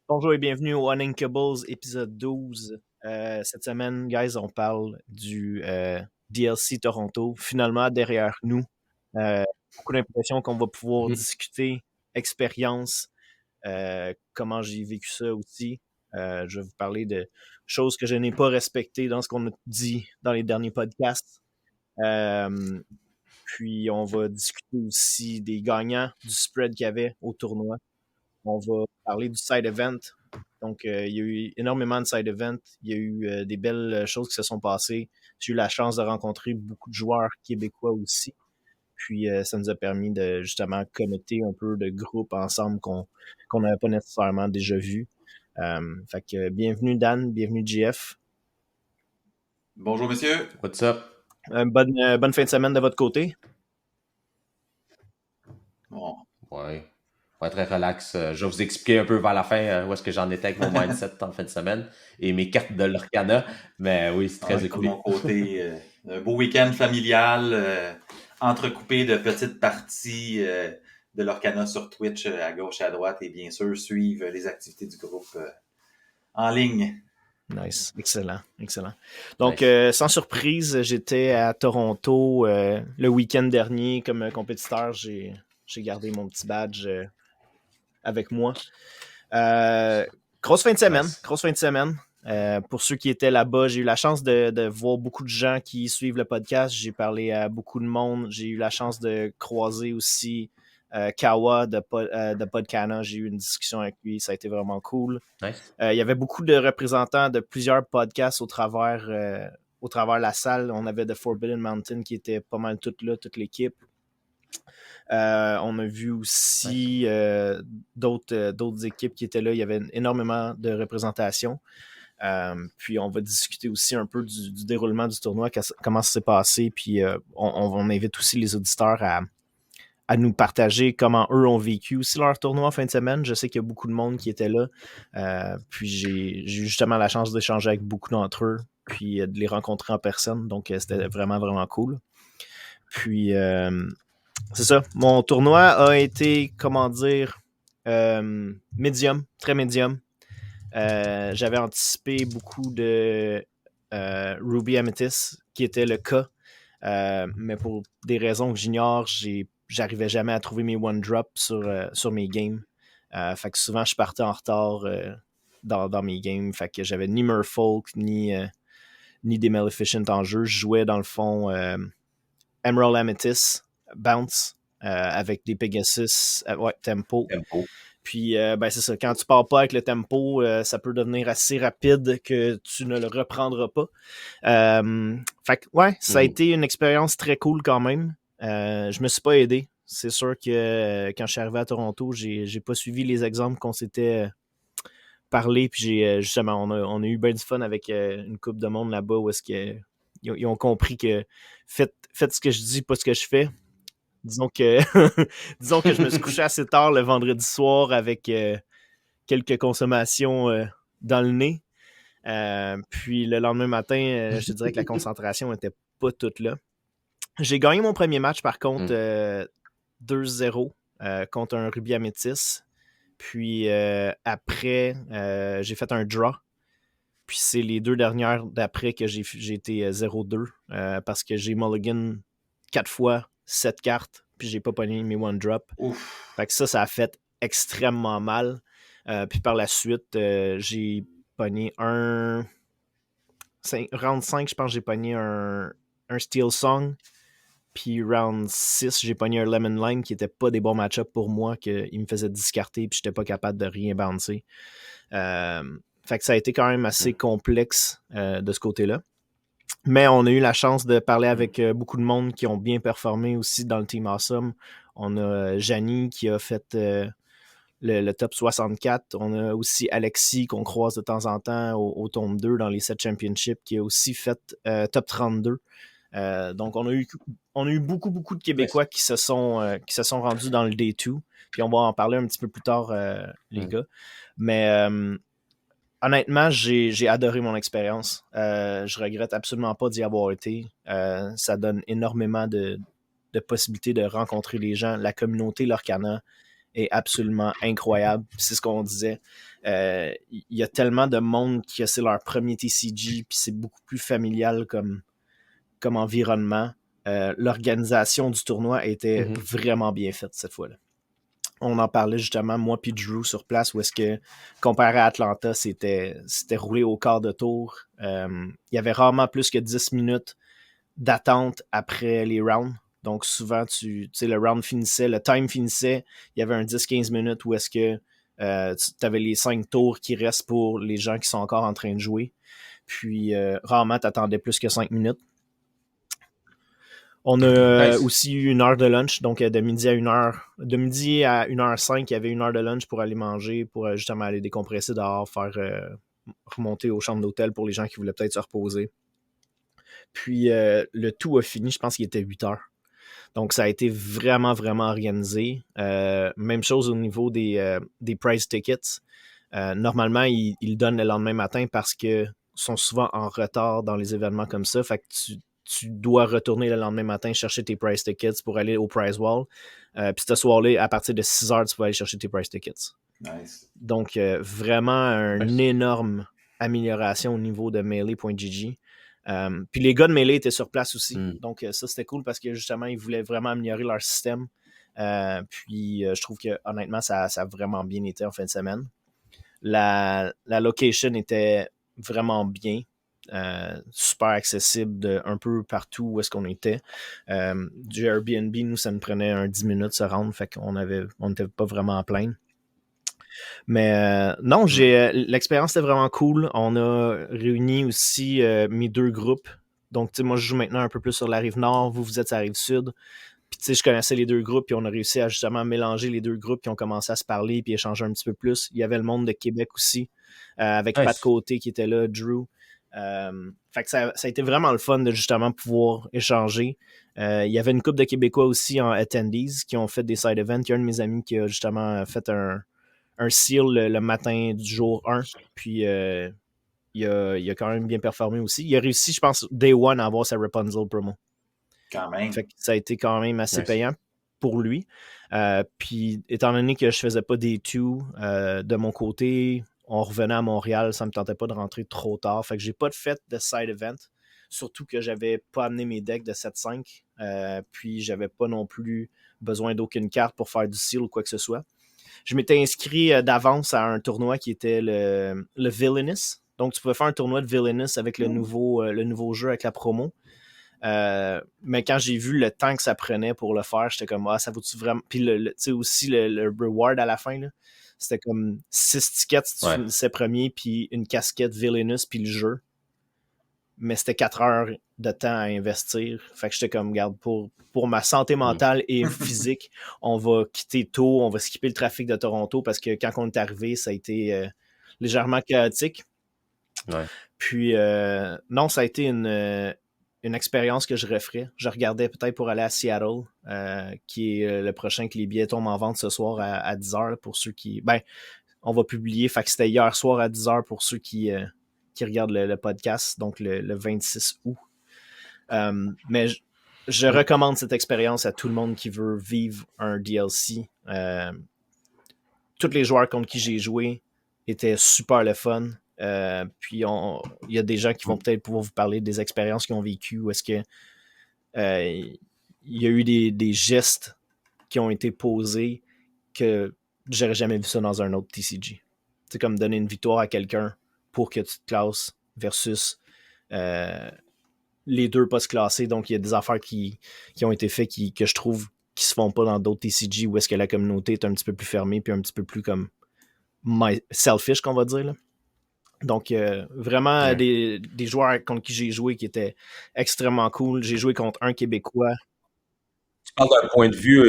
Bonjour et bienvenue au Uninkables épisode 12. Cette semaine, guys, on parle du DLC Toronto. Finalement, derrière nous, beaucoup d'impressions qu'on va pouvoir discuter, expérience, comment j'ai vécu ça aussi. Je vais vous parler de choses que je n'ai pas respectées dans ce qu'on a dit dans les derniers podcasts. Puis on va discuter aussi des gagnants du spread qu'il y avait au tournoi. On va parler du side event. Donc, il y a eu énormément de side events. Il y a eu des belles choses qui se sont passées. J'ai eu la chance de rencontrer beaucoup de joueurs québécois aussi. Puis, ça nous a permis de justement connecter un peu de groupes ensemble qu'on n'avait pas nécessairement déjà vus. Fait que bienvenue Dan, bienvenue JF. Bonjour monsieur. What's up? Bonne fin de semaine de votre côté. Bon. Ouais. Ouais, très relax. Je vais vous expliquer un peu vers la fin où est-ce que j'en étais avec mon mindset en fin de semaine et mes cartes de l'Orcana. Mais oui, c'est très De écoulé. mon côté, un beau week-end familial, entrecoupé de petites parties de l'Orcana sur Twitch à gauche et à droite et bien sûr suivre les activités du groupe en ligne. Nice, excellent. Donc, nice. Sans surprise, j'étais à Toronto le week-end dernier comme compétiteur. J'ai gardé mon petit badge avec moi. Grosse fin de semaine. Pour ceux qui étaient là-bas, j'ai eu la chance de voir beaucoup de gens qui suivent le podcast. J'ai parlé à beaucoup de monde. J'ai eu la chance de croiser aussi Kawa de Podcana. J'ai eu une discussion avec lui. Ça a été vraiment cool. Nice. Il y avait beaucoup de représentants de plusieurs podcasts au travers la salle. On avait The Forbidden Mountain qui était pas mal toute l'équipe. On a vu aussi d'autres équipes qui étaient là. Il y avait énormément de représentation. Puis on va discuter aussi un peu du déroulement du tournoi, comment ça s'est passé. Puis on invite aussi les auditeurs à nous partager comment eux ont vécu aussi leur tournoi en fin de semaine. Je sais qu'il y a beaucoup de monde qui était là. Puis j'ai eu justement la chance d'échanger avec beaucoup d'entre eux, puis de les rencontrer en personne. Donc c'était vraiment, vraiment cool. Puis c'est ça. Mon tournoi a été, comment dire, médium, très médium. J'avais anticipé beaucoup de Ruby Amethyst, qui était le cas. Mais pour des raisons que j'ignore, j'arrivais jamais à trouver mes one-drop sur mes games. Fait que souvent, je partais en retard dans mes games. Fait que j'avais ni Merfolk, ni des Maleficent en jeu. Je jouais, dans le fond, Emerald Amethyst, Bounce, avec des Pegasus, tempo. Puis, c'est ça. Quand tu pars pas avec le tempo, ça peut devenir assez rapide que tu ne le reprendras pas. Fait que, ouais, ça a été une expérience très cool quand même. Je me suis pas aidé. C'est sûr que quand je suis arrivé à Toronto, j'ai pas suivi les exemples qu'on s'était parlé. Puis, justement, on a eu bien du fun avec une couple de monde là-bas où est-ce que ils ont compris que faites ce que je dis, pas ce que je fais. Disons que je me suis couché assez tard le vendredi soir avec quelques consommations dans le nez. Puis le lendemain matin, je te dirais que la concentration n'était pas toute là. J'ai gagné mon premier match, par contre, 2-0 contre un Ruby Amethyst. Puis après, j'ai fait un draw. Puis c'est les deux dernières d'après que j'ai été 0-2 parce que j'ai mulligan 4 fois 7 cartes, puis j'ai pas pogné mes one-drop. Fait que ça a fait extrêmement mal. Puis par la suite, j'ai pogné round 5, je pense que j'ai pogné un Steel Song. Puis round 6, j'ai pogné un Lemon Lime qui était pas des bons match-ups pour moi, qu'il me faisait discarter, puis j'étais pas capable de rien bouncer. Fait que ça a été quand même assez complexe de ce côté-là. Mais on a eu la chance de parler avec beaucoup de monde qui ont bien performé aussi dans le Team Awesome. On a Janie qui a fait le top 64. On a aussi Alexis qu'on croise de temps en temps au tome 2 dans les 7 championships qui a aussi fait top 32. Donc on a eu beaucoup de Québécois qui se sont rendus dans le Day 2. Puis on va en parler un petit peu plus tard, les gars. Mais honnêtement, j'ai adoré mon expérience. Je regrette absolument pas d'y avoir été. Ça donne énormément de possibilités de rencontrer les gens. La communauté Lorcana est absolument incroyable. C'est ce qu'on disait. Il y a tellement de monde qui a c'est leur premier TCG, puis c'est beaucoup plus familial comme environnement. L'organisation du tournoi était vraiment bien faite cette fois-là. On en parlait justement, moi puis Drew sur place, où est-ce que, comparé à Atlanta, c'était roulé au quart de tour. Il y avait rarement plus que 10 minutes d'attente après les rounds. Donc souvent, tu sais, le round finissait, le time finissait, il y avait un 10-15 minutes où est-ce que tu avais les 5 tours qui restent pour les gens qui sont encore en train de jouer. Puis rarement, tu attendais plus que 5 minutes. On a aussi eu 1 heure de lunch, donc de midi à 1h. De midi à 1h05, il y avait 1 heure de lunch pour aller manger, pour justement aller décompresser dehors, faire remonter aux chambres d'hôtel pour les gens qui voulaient peut-être se reposer. Puis le tout a fini, je pense qu'il était 8 heures. Donc ça a été vraiment, vraiment organisé. Même chose au niveau des prize tickets. Normalement, ils le donnent le lendemain matin parce qu'ils sont souvent en retard dans les événements comme ça. Fait que tu dois retourner le lendemain matin chercher tes prize tickets pour aller au prize wall. Puis ce soir-là, à partir de 6 heures, tu peux aller chercher tes prize tickets. Nice. Donc, vraiment une énorme amélioration au niveau de Melee.gg. Puis les gars de Melee étaient sur place aussi. Donc, ça, c'était cool parce que justement, ils voulaient vraiment améliorer leur système. Puis, je trouve que honnêtement, ça a vraiment bien été en fin de semaine. La location était vraiment bien. Super accessible de un peu partout où est-ce qu'on était. Du Airbnb, nous, ça nous prenait 10 minutes se rendre, fait qu'on n'était pas vraiment à plaindre. Mais non, l'expérience était vraiment cool. On a réuni aussi mes 2 groupes. Donc, tu sais, moi, je joue maintenant un peu plus sur la rive nord, vous êtes sur la rive sud. Puis, tu sais, je connaissais les 2 groupes, puis on a réussi à justement mélanger les 2 groupes qui ont commencé à se parler puis échanger un petit peu plus. Il y avait le monde de Québec aussi, avec Pat Côté qui était là, Drew. Fait que ça a été vraiment le fun de justement pouvoir échanger. Il y avait une couple de Québécois aussi en attendees qui ont fait des side events. Il y a un de mes amis qui a justement fait un seal le matin du jour 1. Puis il a quand même bien performé aussi. Il a réussi, je pense, Day One à avoir sa Rapunzel promo. Quand même. Fait que ça a été quand même assez payant pour lui. Puis étant donné que je faisais pas des 2 de mon côté, on revenait à Montréal, ça me tentait pas de rentrer trop tard. Fait que j'ai pas fait de side event. Surtout que j'avais pas amené mes decks de 7-5. Puis j'avais pas non plus besoin d'aucune carte pour faire du seal ou quoi que ce soit. Je m'étais inscrit d'avance à un tournoi qui était le Villainous. Donc tu pouvais faire un tournoi de Villainous avec le nouveau jeu avec la promo. Mais quand j'ai vu le temps que ça prenait pour le faire, j'étais comme ça vaut-tu vraiment. Puis tu sais aussi le reward à la fin là, c'était comme 6 tickets si tu finissais premier, puis une casquette Villainous, puis le jeu. Mais c'était 4 heures de temps à investir. Fait que j'étais comme, regarde, pour ma santé mentale et physique, on va quitter tôt, on va skipper le trafic de Toronto parce que quand on est arrivé, ça a été légèrement chaotique. Puis non, ça a été une expérience que je referais. Je regardais peut-être pour aller à Seattle, qui est le prochain, que les billets tombent en vente ce soir à 10h pour ceux qui... Ben, on va publier, fait que c'était hier soir à 10h pour ceux qui regardent le podcast, donc le 26 août. Mais je recommande cette expérience à tout le monde qui veut vivre un DLC. Tous les joueurs contre qui j'ai joué étaient super le fun. Puis il y a des gens qui vont peut-être pouvoir vous parler des expériences qu'ils ont vécues, où est-ce que il y a eu des gestes qui ont été posés que j'aurais jamais vu ça dans un autre TCG. C'est comme donner une victoire à quelqu'un pour que tu te classes versus les 2 pas se classer. Donc il y a des affaires qui ont été faites que je trouve qui se font pas dans d'autres TCG, où est-ce que la communauté est un petit peu plus fermée puis un petit peu plus comme selfish, qu'on va dire là. Donc, vraiment des joueurs contre qui j'ai joué qui étaient extrêmement cool. J'ai joué contre un Québécois. Tu parles d'un point de vue,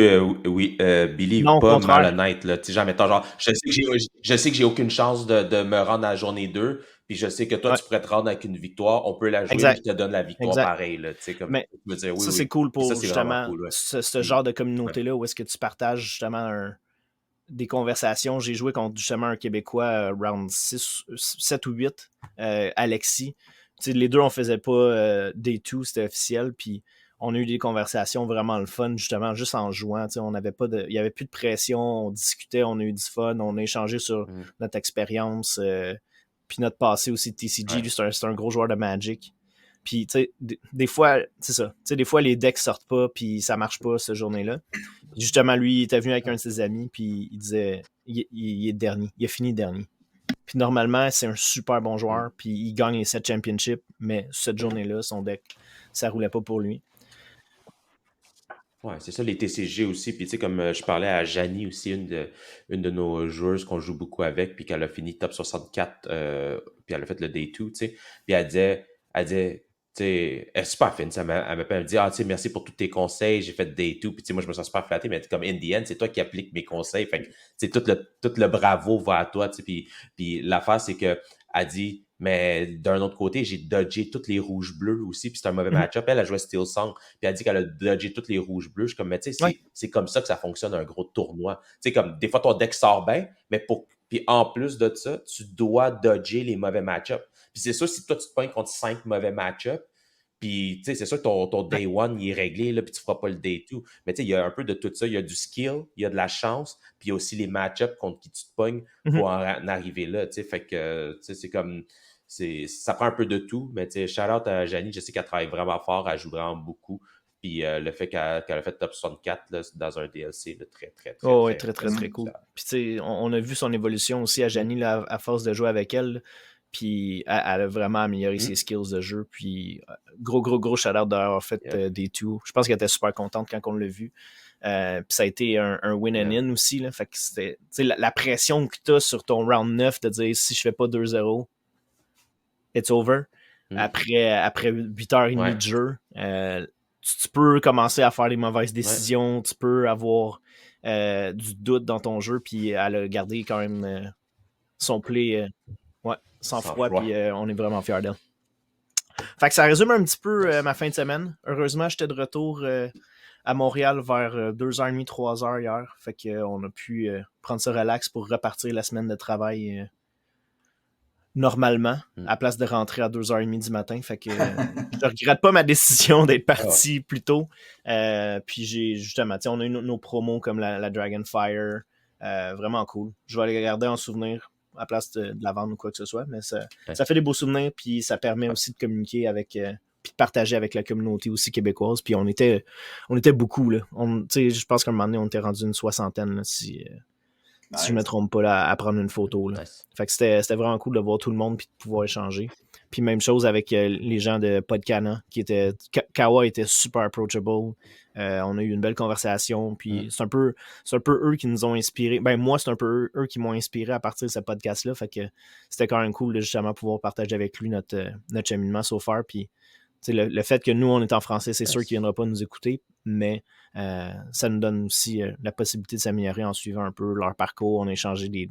Billy, non, pas contraire. malhonnête. Là. Genre, je sais que j'ai aucune chance de me rendre à la journée 2, puis je sais que toi, tu pourrais te rendre avec une victoire. On peut la jouer, puis je te donne la victoire pareil. Là, comme, mais je veux dire, ça, c'est cool pour ça, justement cool, ce genre de communauté-là où est-ce que tu partages justement des conversations. J'ai joué contre justement un Québécois round 7 ou 8, Alexis. T'sais, les deux, on faisait pas day 2, c'était officiel, puis on a eu des conversations vraiment le fun, justement, juste en jouant. On avait pas il n'y avait plus de pression, on discutait, on a eu du fun, on a échangé sur notre expérience, puis notre passé aussi de TCG. Lui, c'est un gros joueur de Magic. Puis, tu sais, des fois, c'est ça. Tu sais, des fois, les decks sortent pas, puis ça marche pas cette journée-là. Justement, lui, il était venu avec un de ses amis, puis il disait, il est dernier. Il a fini dernier. Puis normalement, c'est un super bon joueur, puis il gagne les 7 championships, mais cette journée-là, son deck, ça roulait pas pour lui. Ouais, c'est ça, les TCG aussi. Puis, tu sais, comme je parlais à Janie aussi, une de nos joueuses qu'on joue beaucoup avec, puis qu'elle a fini top 64, puis elle a fait le Day 2, tu sais. Puis elle disait, tu sais, elle est super fine, ça. Elle m'appelle, elle me dit, tu sais, merci pour tous tes conseils, j'ai fait Day 2. Puis, tu sais, moi, je me sens super flatté, mais comme in the end, c'est toi qui appliques mes conseils. Fait que, tu sais, tout le bravo va à toi, tu sais. Puis l'affaire, c'est que, elle dit, mais d'un autre côté, j'ai dodgé toutes les rouges-bleus aussi, puis c'est un mauvais match-up. Elle a joué Steel Song, puis elle dit qu'elle a dodgé toutes les rouges-bleus. Je suis comme, mais tu sais, c'est comme ça que ça fonctionne un gros tournoi. Tu sais, comme, des fois, ton deck sort bien, mais puis en plus de ça, tu dois dodger les mauvais match-ups. Puis c'est sûr, si toi, tu te pognes contre 5 mauvais match-ups, puis, tu sais, c'est sûr que ton day 1, il est réglé, là, puis tu feras pas le day 2. Mais, tu sais, il y a un peu de tout ça. Il y a du skill, il y a de la chance, puis il y a aussi les match-ups contre qui tu te pognes pour en arriver là, tu sais. Fait que, tu sais, c'est comme... ça prend un peu de tout, mais, tu sais, shout-out à Janie, je sais qu'elle travaille vraiment fort, elle joue vraiment beaucoup. Puis le fait qu'elle a fait top 64 là, dans un DLC, là, très, très, très, oh, très cool. Puis, tu sais, on a vu son évolution aussi à Janie, là, à force de jouer avec elle. Puis elle a vraiment amélioré ses skills de jeu. Puis gros shout-out d'avoir fait des two. Je pense qu'elle était super contente quand on l'a vu. Puis ça a été un win and in aussi. Là. Fait que c'était la pression que tu as sur ton round 9 de dire si je fais pas 2-0, it's over. Après 8h30 de jeu, tu peux commencer à faire des mauvaises décisions. Tu peux avoir du doute dans ton jeu. Puis elle a gardé quand même son play... sans froid, puis on est vraiment fiers d'elle. Fait que ça résume un petit peu ma fin de semaine. Heureusement, j'étais de retour à Montréal vers 2h30, 3h hier. Fait qu'on a pu prendre ça relax pour repartir la semaine de travail normalement, à place de rentrer à 2h30 du matin. Fait que je regrette pas ma décision d'être parti plus tôt. Puis j'ai justement, on a eu nos promos comme la Dragonfire. Vraiment cool. Je vais les garder en souvenir à place de la vendre ou quoi que ce soit, mais ça fait des beaux souvenirs, puis ça permet aussi de communiquer avec, puis de partager avec la communauté aussi québécoise, puis on était beaucoup, là. Je pense qu'à un moment donné, on était rendu une 60aine, là, si je me trompe pas, là, à prendre une photo, là. Fait que c'était vraiment cool de voir tout le monde, puis de pouvoir échanger. Puis même chose avec les gens de Podcana, Kawa était super approachable. On a eu une belle conversation, puis c'est un peu eux qui nous ont inspirés. Ben moi, c'est un peu eux qui m'ont inspiré à partir de ce podcast-là, fait que c'était quand même cool de justement pouvoir partager avec lui notre cheminement so far, puis le fait que nous, on est en français, c'est sûr qu'il ne viendra pas nous écouter, mais ça nous donne aussi la possibilité de s'améliorer en suivant un peu leur parcours. On a échangé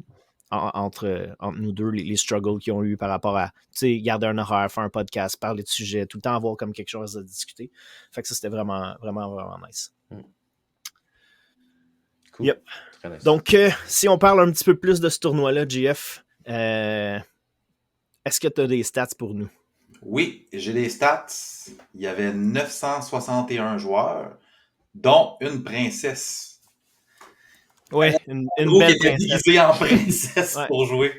entre nous deux, les struggles qu'ils ont eu par rapport à garder un horaire, faire un podcast, parler de sujets, tout le temps avoir comme quelque chose à discuter. Fait que ça, c'était vraiment, vraiment, vraiment nice. Cool. Yep. Nice. Donc, si on parle un petit peu plus de ce tournoi-là, JF, est-ce que tu as des stats pour nous? Oui, j'ai les stats. Il y avait 961 joueurs, dont une princesse. Oui, une belle princesse. Déguisée en princesse pour jouer.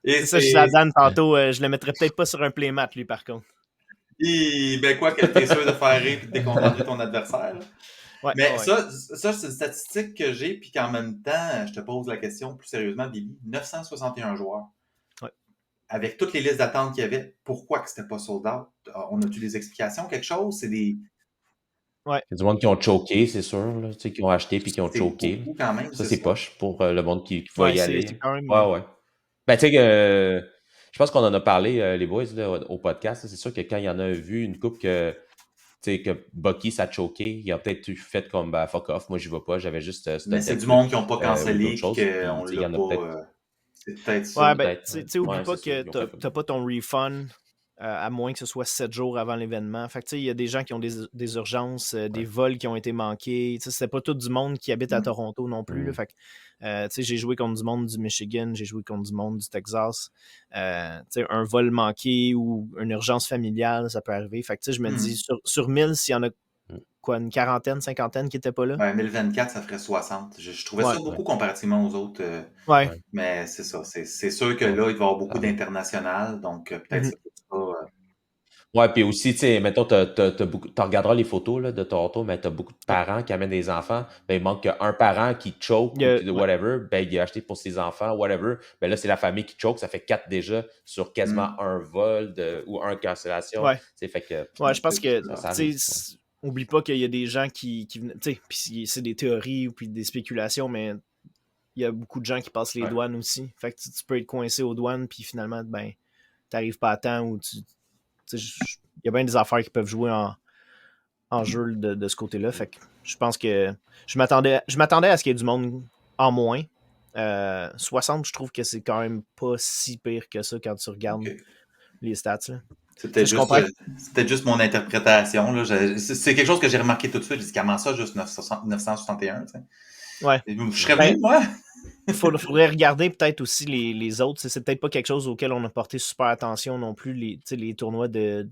Et c'est ça, je disais à Dan tantôt, je le mettrais peut-être pas sur un playmat, lui, par contre. Et ben quoi que t'es sûr de faire rire et de déconcentrer ton adversaire. Ouais, mais ça, c'est une statistique que j'ai, puis qu'en même temps, je te pose la question plus sérieusement, Billy. 961 joueurs. Ouais. Avec toutes les listes d'attente qu'il y avait, pourquoi que c'était pas sold out? On a-tu des explications, quelque chose? C'est des... Ouais. Il y a du monde qui ont choqué, c'est sûr, là, qui ont acheté puis qui ont choqué. Quand même, ça, c'est poche pour le monde qui va y aller. C'est quand même... Ouais. Ben, tu sais que... je pense qu'on en a parlé, les boys, là, au podcast. C'est sûr que quand il y en a vu une couple que Bucky, ça a choqué, il a peut-être fait comme fuck off, moi, j'y vais pas, j'avais juste... mais c'est du monde qui n'ont pas cancellé et qu'on l'a pas... C'est peut-être ça. Ouais, ben, tu sais, oublie pas que t'as pas ton refund à moins que ce soit 7 jours avant l'événement. Fait que, tu sais, il y a des gens qui ont des urgences, des vols qui ont été manqués. Tu sais, c'était pas tout du monde qui habite à Toronto non plus. Là. Fait que, tu sais, j'ai joué contre du monde du Michigan, j'ai joué contre du monde du Texas. Tu sais, un vol manqué ou une urgence familiale, ça peut arriver. Fait que, tu sais, je me dis, sur 1000, s'il y en a quoi, une quarantaine, cinquantaine qui n'étaient pas là? Ouais, 1024, ça ferait 60. Je trouvais Ouais. ça beaucoup comparativement aux autres. Ouais. Mais c'est ça. C'est sûr que là, il va y avoir beaucoup d'international. Donc, peut-être Mhm. ça sera, Ouais, puis aussi, tu sais, mettons, tu regarderas les photos là, de Toronto, mais tu as beaucoup de parents qui amènent des enfants. Ben, il manque qu'un parent qui choke ou qui, Ouais. whatever, ben, il a acheté pour ses enfants, whatever. Ben là, c'est la famille qui choke, ça fait 4 déjà sur quasiment un vol ou un cancellation. Ouais. Tu sais, fait que Ouais, je pense que, ça tu arrive. sais, oublie pas qu'il y a des gens qui tu sais, puis c'est des théories ou puis des spéculations, mais il y a beaucoup de gens qui passent les douanes aussi. Fait que tu peux être coincé aux douanes, puis finalement, ben, t'arrives pas à temps ou tu sais, il y a bien des affaires qui peuvent jouer en jeu de ce côté-là. Fait que je pense que je m'attendais à ce qu'il y ait du monde en moins. 60, je trouve que c'est quand même pas si pire que ça quand tu regardes les stats. Là. C'était Je comprends. juste mon interprétation. Là. C'est quelque chose que j'ai remarqué tout de suite. J'ai dit, comment ça, juste 961? Tu sais? Ouais. Je serais venu, moi. Faudrait regarder peut-être aussi les autres. C'est peut-être pas quelque chose auquel on a porté super attention non plus, les tournois de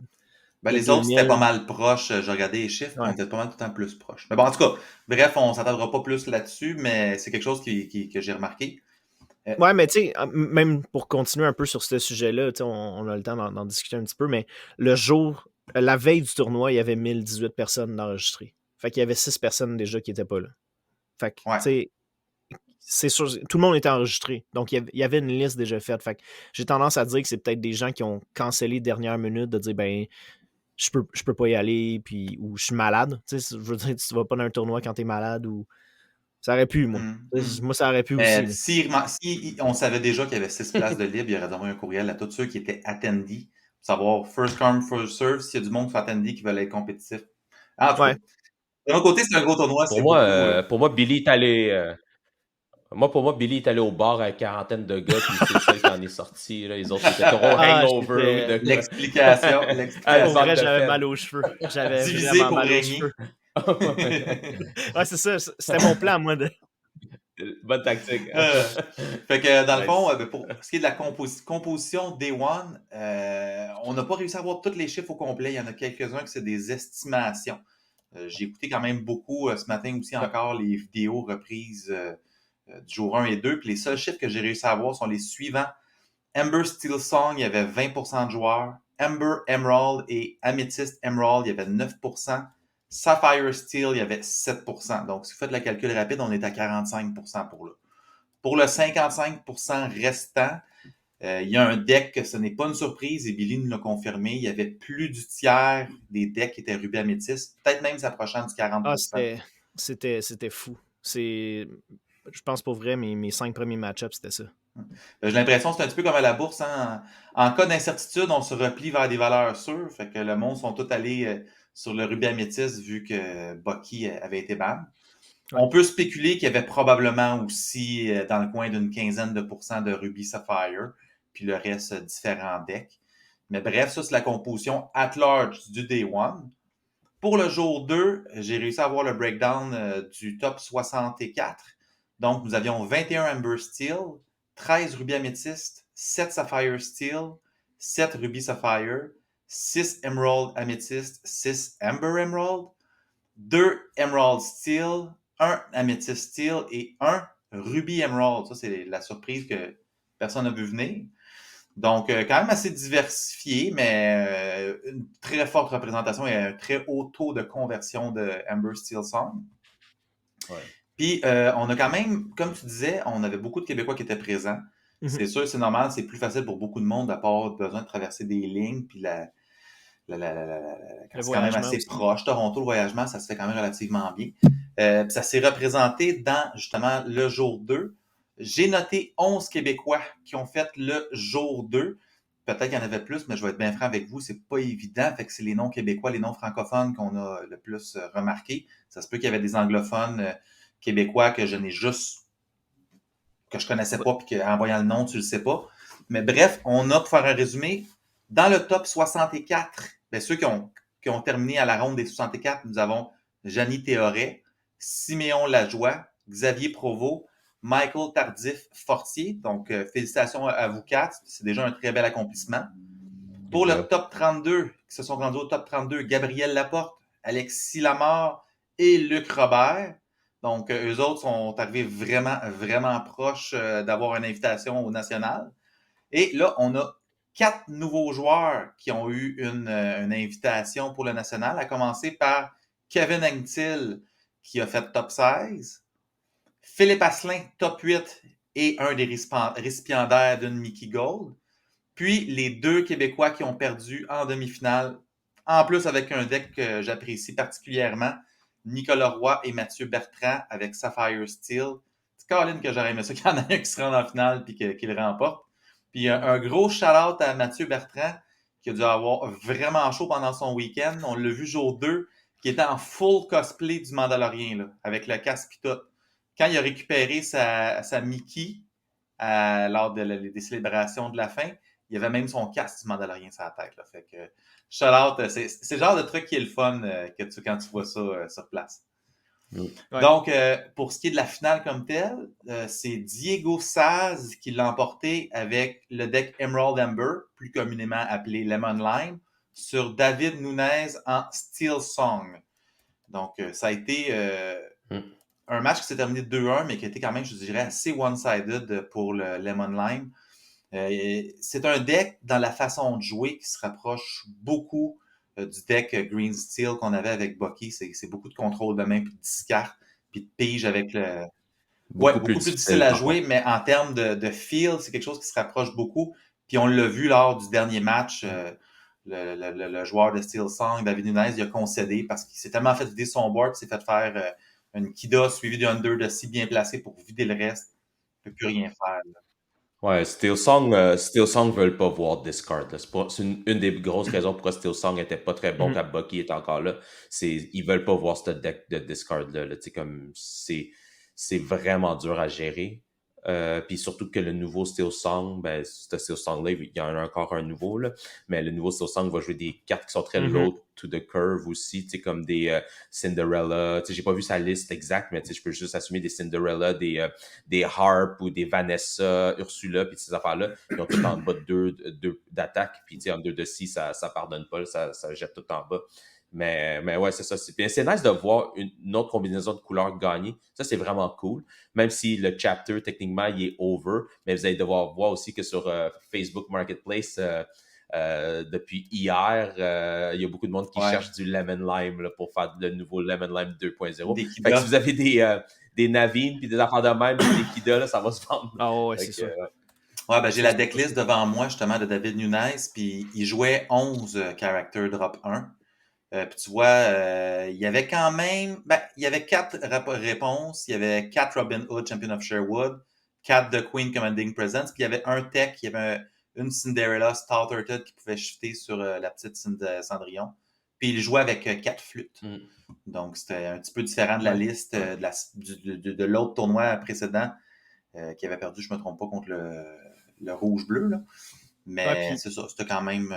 Les autres, c'était 2000. pas mal proche. J'ai regardé les chiffres, on était pas mal tout le temps plus proche. Mais bon, en tout cas, bref, on s'attendra pas plus là-dessus, mais c'est quelque chose que j'ai remarqué. Ouais, mais tu sais, même pour continuer un peu sur ce sujet-là, on a le temps d'en discuter un petit peu, mais la veille du tournoi, il y avait 1018 personnes enregistrées. Fait qu'il y avait 6 personnes déjà qui n'étaient pas là. Fait que, tu sais, c'est sûr, tout le monde était enregistré. Donc, il y avait une liste déjà faite. Fait que j'ai tendance à dire que c'est peut-être des gens qui ont cancellé dernière minute de dire, ben, je peux pas y aller, puis, ou je suis malade. Tu sais, je veux dire, tu vas pas dans un tournoi quand t'es malade, ou ça aurait pu, moi. Moi, ça aurait pu aussi. Si on savait déjà qu'il y avait 6 places de libre, il aurait envoyé un courriel à tous ceux qui étaient attendés, pour savoir first come, first serve, s'il y a du monde qui fait attendee qui veulent être compétitif. En tout cas, de l'autre côté, c'est un gros tournoi, c'est beaucoup. Pour moi, Billy est allé. Pour moi, Billy est allé au bar à une quarantaine de gars, puis c'est le seul qui en est sorti. Là. Les autres étaient trop hangover. L'explication. Pour vrai, j'avais mal aux cheveux. J'avais divisé vraiment pour mal aux régner. cheveux. Ouais, c'est ça. C'était mon plan, moi. Bonne tactique. Fait que dans le fond, pour ce qui est de la composition Day One, on n'a pas réussi à avoir tous les chiffres au complet. Il y en a quelques-uns que c'est des estimations. J'ai écouté quand même beaucoup ce matin aussi encore les vidéos reprises du jour 1 et 2. Puis les seuls chiffres que j'ai réussi à avoir sont les suivants. Ember Steel Song, il y avait 20% de joueurs. Ember Emerald et Amethyst Emerald, il y avait 9%. Sapphire Steel, il y avait 7%. Donc, si vous faites le calcul rapide, on est à 45% pour là. Pour le 55% restant, il y a un deck que ce n'est pas une surprise et Billy nous l'a confirmé. Il y avait plus du tiers des decks qui étaient rubis améthyste, peut-être même s'approchant du 40%. C'était fou. Je pense pour vrai, mes 5 premiers match-ups, c'était ça. J'ai l'impression que c'est un petit peu comme à la bourse. Hein? En cas d'incertitude, on se replie vers des valeurs sûres. Fait que le monde sont tous allés sur le rubis améthyste vu que Bucky avait été ban. Ouais. On peut spéculer qu'il y avait probablement aussi dans le coin d'une quinzaine de pourcents de rubis sapphire, puis le reste différents decks. Mais bref, ça c'est la composition at large du Day 1. Pour le jour 2, j'ai réussi à avoir le breakdown du top 64. Donc, nous avions 21 Ember Steel, 13 rubis améthyste, 7 Sapphire Steel, 7 rubis Sapphire, 6 Emerald Amethyst, 6 Ember Emerald, 2 Emerald Steel, 1 Amethyst Steel et 1 Ruby Emerald. Ça, c'est la surprise que personne n'a vu venir. Donc, quand même assez diversifié, mais une très forte représentation et un très haut taux de conversion de Ember Steel Song. Ouais. Puis, on a quand même, comme tu disais, on avait beaucoup de Québécois qui étaient présents. Mm-hmm. C'est sûr, c'est normal, c'est plus facile pour beaucoup de monde à part besoin de traverser des lignes. Puis, c'est quand même assez aussi proche. Toronto, le voyagement, ça se fait quand même relativement bien. Ça s'est représenté dans, justement, le jour 2. J'ai noté 11 Québécois qui ont fait le jour 2. Peut-être qu'il y en avait plus, mais je vais être bien franc avec vous, c'est pas évident. Fait que c'est les noms québécois, les noms francophones qu'on a le plus remarqué. Ça se peut qu'il y avait des anglophones québécois que je connaissais pas, puis qu'en voyant le nom, tu le sais pas. Mais bref, on a, pour faire un résumé, Dans le top 64, bien, ceux qui ont terminé à la ronde des 64, nous avons Janie Théoret, Siméon Lajoie, Xavier Provost, Michael Tardif-Fortier. Donc, félicitations à vous quatre. C'est déjà un très bel accomplissement. Pour le top 32, qui se sont rendus au top 32, Gabriel Laporte, Alexis Lamarre et Luc Robert. Donc, eux autres sont arrivés vraiment, vraiment proches d'avoir une invitation au national. Et là, on a 4 nouveaux joueurs qui ont eu une invitation pour le national, à commencer par Kevin Anctil, qui a fait top 16, Philippe Asselin, top 8 et un des récipiendaires d'une Mickey Gold, puis les 2 Québécois qui ont perdu en demi-finale, en plus avec un deck que j'apprécie particulièrement, Nicolas Roy et Mathieu Bertrand avec Sapphire Steel. C'est Colin que j'aurais aimé ça qu'il y en a un qui se rende en finale puis qu'il remporte. Puis un gros shout-out à Mathieu Bertrand qui a dû avoir vraiment chaud pendant son week-end. On l'a vu jour 2, qui était en full cosplay du Mandalorien, là, avec le casque et tout. Quand il a récupéré sa Mickey lors des célébrations de la fin, il y avait même son casque du Mandalorien sur la tête. Là. Fait que shout-out, c'est le genre de truc qui est le fun quand tu vois ça sur place. Ouais. Donc, pour ce qui est de la finale comme telle, c'est Diego Saz qui l'a emporté avec le deck Emerald Ember, plus communément appelé Lemon Lime, sur David Nunez en Steel Song. Donc, ça a été un match qui s'est terminé 2-1, mais qui a été quand même, je dirais, assez one-sided pour le Lemon Lime. C'est un deck dans la façon de jouer qui se rapproche beaucoup du deck Green Steel qu'on avait avec Bucky. C'est beaucoup de contrôle de main, puis de discard, puis de pige avec le... Beaucoup plus difficile à jouer, mais en termes de feel, c'est quelque chose qui se rapproche beaucoup. Puis on l'a vu lors du dernier match, le joueur de Steel Song, David Nunez, il a concédé parce qu'il s'est tellement fait vider son board qu'il s'est fait faire une Kida suivie d'un Under de si bien placé pour vider le reste. Il ne peut plus rien faire. Là. Ouais, Steel Song ne veulent pas voir discard. C'est une des grosses raisons pourquoi Steel Song n'était pas très bon quand Bucky est encore là. Ils veulent pas voir ce deck de discard-là. Comme c'est vraiment dur à gérer. Puis surtout que le nouveau Steel Song, ben, ce Steel Song-là, il y en a encore un nouveau, là, mais le nouveau Steel Song va jouer des cartes qui sont très low to the curve aussi, comme des Cinderella. J'ai pas vu sa liste exacte, mais je peux juste assumer des Cinderella, des Harp ou des Vanessa, Ursula, puis ces affaires-là, ils ont tout en bas de 2 d'attaque, puis en 2 de 6, ça pardonne pas, ça jette tout en bas. Mais ouais, c'est ça. C'est nice de voir une autre combinaison de couleurs gagner. Ça, c'est vraiment cool. Même si le chapter, techniquement, il est over, mais vous allez devoir voir aussi que sur Facebook Marketplace, depuis hier, il y a beaucoup de monde qui cherche du Lemon Lime là, pour faire le nouveau Lemon Lime 2.0. Fait que si vous avez des Naveen puis des affaires de même, des Kida, là, ça va se vendre. Ah ouais, c'est ça. Ouais, ben j'ai la decklist devant moi, justement, de David Nunez, puis il jouait 11 character drop 1. Puis tu vois, il y avait quand même... Ben, il y avait 4 réponses. Il y avait 4 Robin Hood, Champion of Sherwood, 4 The Queen Commanding Presence, puis il y avait un tech, il y avait une Cinderella Star-Turtle qui pouvait shifter sur la petite Cendrillon. Puis il jouait avec 4 flûtes. Donc, c'était un petit peu différent de la liste de l'autre tournoi précédent qui avait perdu, je ne me trompe pas, contre le rouge-bleu. Là. Mais c'est ça, c'était quand même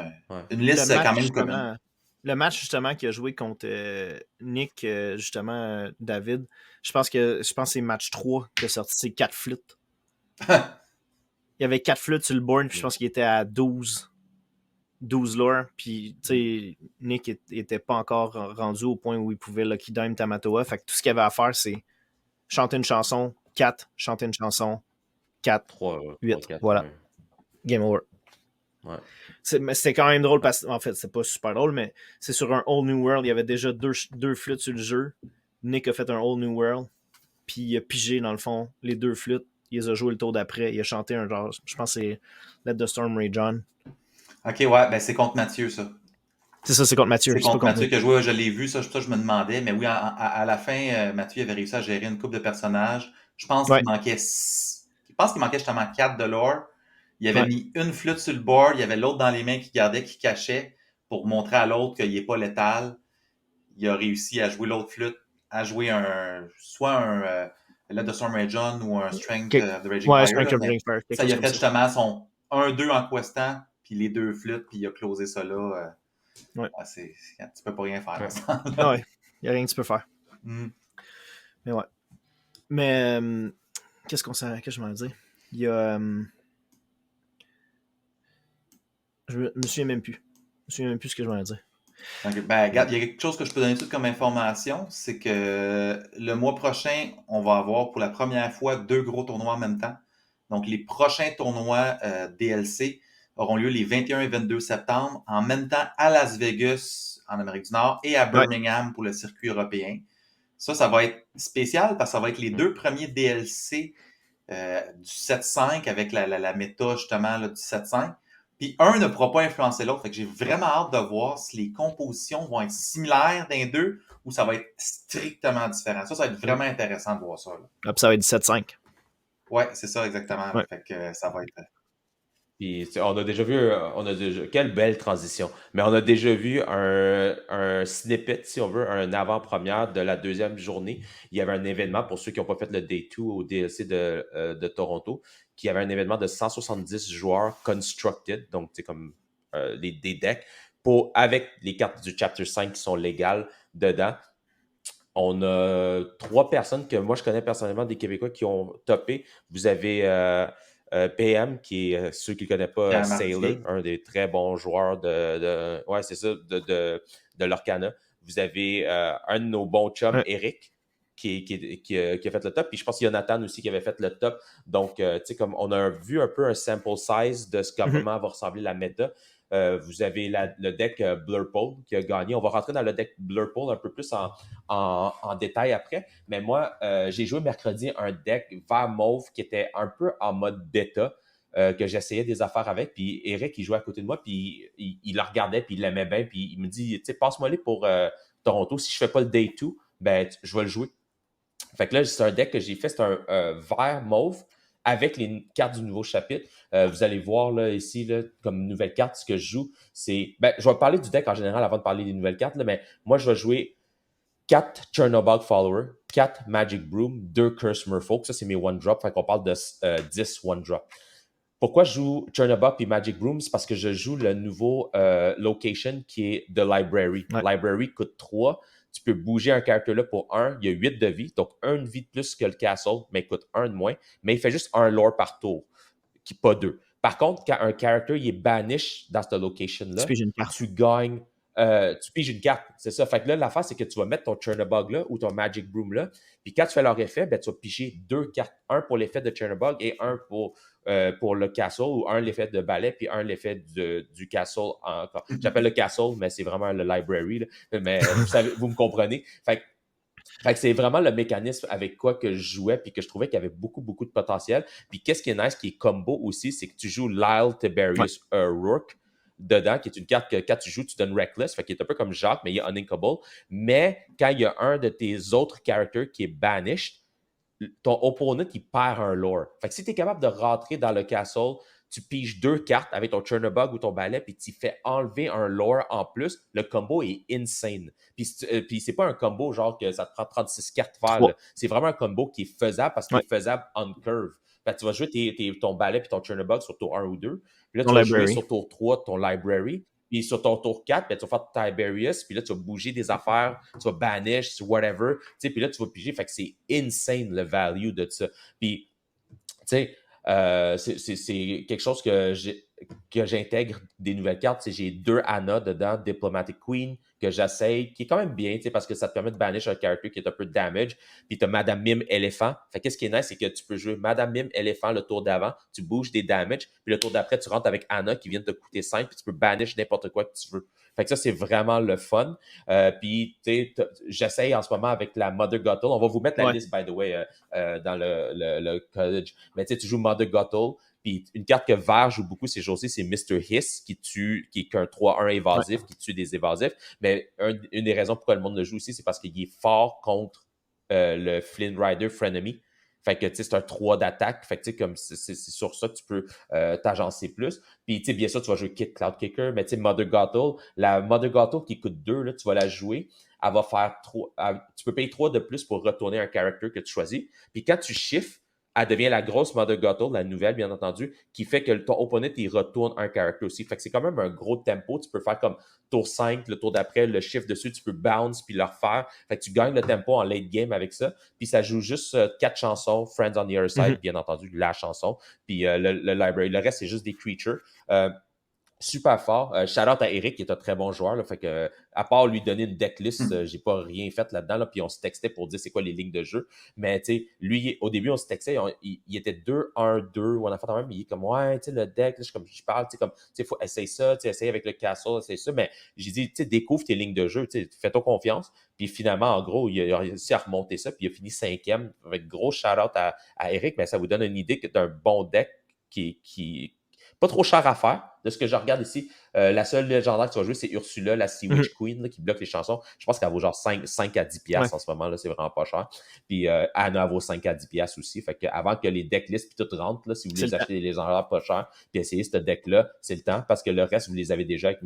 une liste quand même commune. Le match, justement, qu'il a joué contre Nick, justement, David, je pense que c'est match 3 qui a sorti ses 4 flûtes. Il y avait 4 flûtes sur le board, puis je pense qu'il était à 12 lore, puis, tu sais, Nick était pas encore rendu au point où il pouvait Lucky Dime Tamatoa, fait que tout ce qu'il avait à faire, c'est chanter une chanson, 4, chanter une chanson, 4, 3, 8, 4, voilà. Game over. Ouais. C'était quand même drôle parce qu'en fait, c'est pas super drôle, mais c'est sur un Whole New World. Il y avait déjà deux flûtes sur le jeu. Nick a fait un Whole New World, puis il a pigé, dans le fond, les 2 flûtes. Il les a joué le tour d'après. Il a chanté un genre, je pense que c'est Let the Storm Rage On. Ok, ouais, ben c'est contre Mathieu, ça. C'est ça, c'est contre Mathieu. C'est contre Mathieu que je jouais, je l'ai vu, ça je me demandais. Mais oui, à la fin, Mathieu avait réussi à gérer une couple de personnages. Je pense qu'il manquait justement 4 de lore. Il avait mis une flûte sur le board, il y avait l'autre dans les mains qui gardait, qui cachait pour montrer à l'autre qu'il n'est pas létal. Il a réussi à jouer l'autre flûte, à jouer soit un Let the Storm Rage On ou un Strength of the Raging Fire. Strength of the Raging Fire. Ça, il a fait justement son 1-2 en questant, puis les 2 flûtes, puis il a closé ça là. Ouais. Tu peux pas rien faire Ouais. ensemble. Ouais, il n'y a rien que tu peux faire. Mais ouais. Mais qu'est-ce que je m'en dire? Il y a. Je me souviens même plus. Je me souviens même plus ce que je m'en dire. Donc, ben, regarde, il y a quelque chose que je peux donner tout comme information, c'est que le mois prochain, on va avoir pour la première fois 2 gros tournois en même temps. Donc, les prochains tournois DLC auront lieu les 21 et 22 septembre, en même temps à Las Vegas, en Amérique du Nord, et à Birmingham pour le circuit européen. Ça va être spécial parce que ça va être les 2 premiers DLC du 7.5 avec la méta justement là, du 7.5. Puis un ne pourra pas influencer l'autre. Fait que j'ai vraiment hâte de voir si les compositions vont être similaires d'un deux ou ça va être strictement différent. Ça va être vraiment intéressant de voir ça. Là. Ah, puis ça va être 7-5. Ouais, c'est ça exactement. Ouais. Fait que ça va être. Puis on a déjà vu, quelle belle transition. Mais on a déjà vu un snippet, si on veut, un avant-première de la deuxième journée. Il y avait un événement, pour ceux qui n'ont pas fait le Day 2 au DLC de Toronto, qui avait un événement de 170 joueurs constructed, donc c'est comme des decks, avec les cartes du Chapter 5 qui sont légales dedans. On a 3 personnes que moi je connais personnellement, des Québécois qui ont topé. Vous avez PM, qui est, ceux qui ne connaissent pas, Sailor, un des très bons joueurs ouais, c'est ça, de l'Orcana. Vous avez un de nos bons chums, Eric, qui a fait le top. Puis je pense qu'il y a Nathan aussi qui avait fait le top. Donc, tu sais, comme on a vu un peu un sample size de ce comment va ressembler la méta. Vous avez le deck Blurple qui a gagné. On va rentrer dans le deck Blurple un peu plus en détail après. Mais moi, j'ai joué mercredi un deck vert mauve qui était un peu en mode bêta, que j'essayais des affaires avec. Puis Eric, il jouait à côté de moi, puis il le regardait, puis il l'aimait bien. Puis il me dit, tu sais, passe-moi les pour Toronto. Si je fais pas le Day 2, ben, je vais le jouer. Fait que là, c'est un deck que j'ai fait, c'est un vert mauve avec les cartes du nouveau chapitre. Vous allez voir là, ici, là, comme nouvelle carte, ce que je joue, c'est... Ben, je vais parler du deck en général avant de parler des nouvelles cartes, là, mais moi, je vais jouer 4 Chernobog Follower, 4 Magic Broom, 2 Curse Merfolk. Ça, c'est mes one-drop. Fait qu'on parle de 10 one-drop. Pourquoi je joue Chernobog et Magic Broom? C'est parce que je joue le nouveau location qui est The Library. Library coûte 3. Tu peux bouger un character là pour 1. Il y a 8 de vie, donc 1 de vie de plus que le Castle, mais il coûte 1 de moins. Mais il fait juste 1 lore par tour, qui pas 2. Par contre, quand un character il est banish dans cette location-là, tu gagnes. Tu piges une carte, c'est ça. Fait que là, l'affaire, c'est que tu vas mettre ton Chernobog là ou ton Magic Broom là. Puis quand tu fais leur effet, ben, tu vas piger 2 cartes. Un pour l'effet de Chernobog et un pour le Castle, ou un l'effet de balai, puis un l'effet du Castle encore. J'appelle le Castle, mais c'est vraiment le Library. Là. Mais vous me comprenez. Fait que c'est vraiment le mécanisme avec quoi que je jouais puis que je trouvais qu'il y avait beaucoup, beaucoup de potentiel. Puis qu'est-ce qui est nice, qui est combo aussi, c'est que tu joues Lyle Tiberius Rourke dedans, qui est une carte que quand tu joues, tu donnes Reckless, fait qu'il est un peu comme Jacques, mais il est uninkable. Mais quand il y a un de tes autres characters qui est banished, ton opponent, il perd un lore. Fait que si tu es capable de rentrer dans le castle, tu piges 2 cartes avec ton Chernobog ou ton balai, puis tu fais enlever un lore en plus, le combo est insane. Puis c'est pas un combo genre que ça te prend 36 cartes faire. C'est vraiment un combo qui est faisable parce qu'il est faisable on curve. Fait que tu vas jouer ton balai puis ton Chernobog sur tour 1 ou 2. Puis là, tu vas jouer sur tour 3 ton library. Puis sur ton tour 4, ben, tu vas faire Tiberius, puis là, tu vas bouger des affaires, tu vas banish, whatever, puis là, tu vas piger. Fait que c'est insane le value de ça. Puis, tu sais, c'est quelque chose que j'intègre des nouvelles cartes. J'ai 2 Anna dedans, Diplomatic Queen, que j'essaye, qui est quand même bien, parce que ça te permet de banish un character qui est un peu damage. Puis tu as Madame Mime Éléphant. Fait qu'est-ce qui est nice, c'est que tu peux jouer Madame Mime Éléphant le tour d'avant, tu bouges des damage, puis le tour d'après, tu rentres avec Anna qui vient de te coûter 5, puis tu peux banish n'importe quoi que tu veux. Fait que ça, c'est vraiment le fun. Puis, tu sais, j'essaye en ce moment avec la Mother Gottle. On va vous mettre la liste, by the way, dans le college. Mais tu sais, tu joues Mother Gottle. Puis une carte que Vert joue beaucoup ces jours-ci, c'est Mr. Hiss, qui est qu'un 3-1 évasif, qui tue des évasifs. Mais une des raisons pourquoi le monde le joue aussi, c'est parce qu'il est fort contre le Flynn Rider Frenemy. Fait que, tu sais, c'est un 3 d'attaque. Fait que, tu sais, comme c'est sur ça que tu peux t'agencer plus. Puis, tu sais, bien sûr, tu vas jouer Kit Cloud Kicker, mais tu sais, Mother Gottle, la Mother Gottle qui coûte 2, là, tu vas la jouer. Elle va faire 3. Tu peux payer 3 de plus pour retourner un character que tu choisis. Puis quand tu chiffres, elle devient la grosse Mother Gothel, la nouvelle, bien entendu, qui fait que ton opponent, il retourne un character aussi. Fait que c'est quand même un gros tempo. Tu peux faire comme tour 5, le tour d'après, le shift dessus, tu peux bounce puis le refaire. Fait que tu gagnes le tempo en late game avec ça. Puis ça joue juste 4 chansons, Friends on the Other Side, bien entendu, la chanson. Puis le library. Le reste, c'est juste des creatures. Super fort. Shout-out à Eric, qui est un très bon joueur. Là, fait que, à part lui donner une decklist, j'ai pas rien fait là-dedans. Là, puis on se textait pour dire c'est quoi les lignes de jeu. Mais tu sais, lui, au début, on se textait. Il était 2-1-2. Ou on a fait un même. Il est comme, ouais, tu sais, le deck, là, je parle, tu sais, comme, tu sais, faut essayer ça, tu sais, essayer avec le castle, essayer ça. Mais j'ai dit, tu sais, découvre tes lignes de jeu, tu sais, fais-toi confiance. Puis finalement, en gros, il a réussi à remonter ça. Puis il a fini 5e. Avec gros shout-out à Eric. Mais ça vous donne une idée d'un bon deck qui pas trop cher à faire. De ce que je regarde ici, la seule légendaire que tu vas jouer, c'est Ursula, la Sea Witch Queen, là, qui bloque les chansons. Je pense qu'elle vaut genre 5 à 10 piastres en ce moment. Là, c'est vraiment pas cher. Puis Anna vaut 5 à 10 piastres aussi. Fait que avant que les decklists puis tout rentrent, là, si vous voulez acheter des légendaires pas chers, puis essayer ce deck-là, c'est le temps. Parce que le reste, vous les avez déjà avec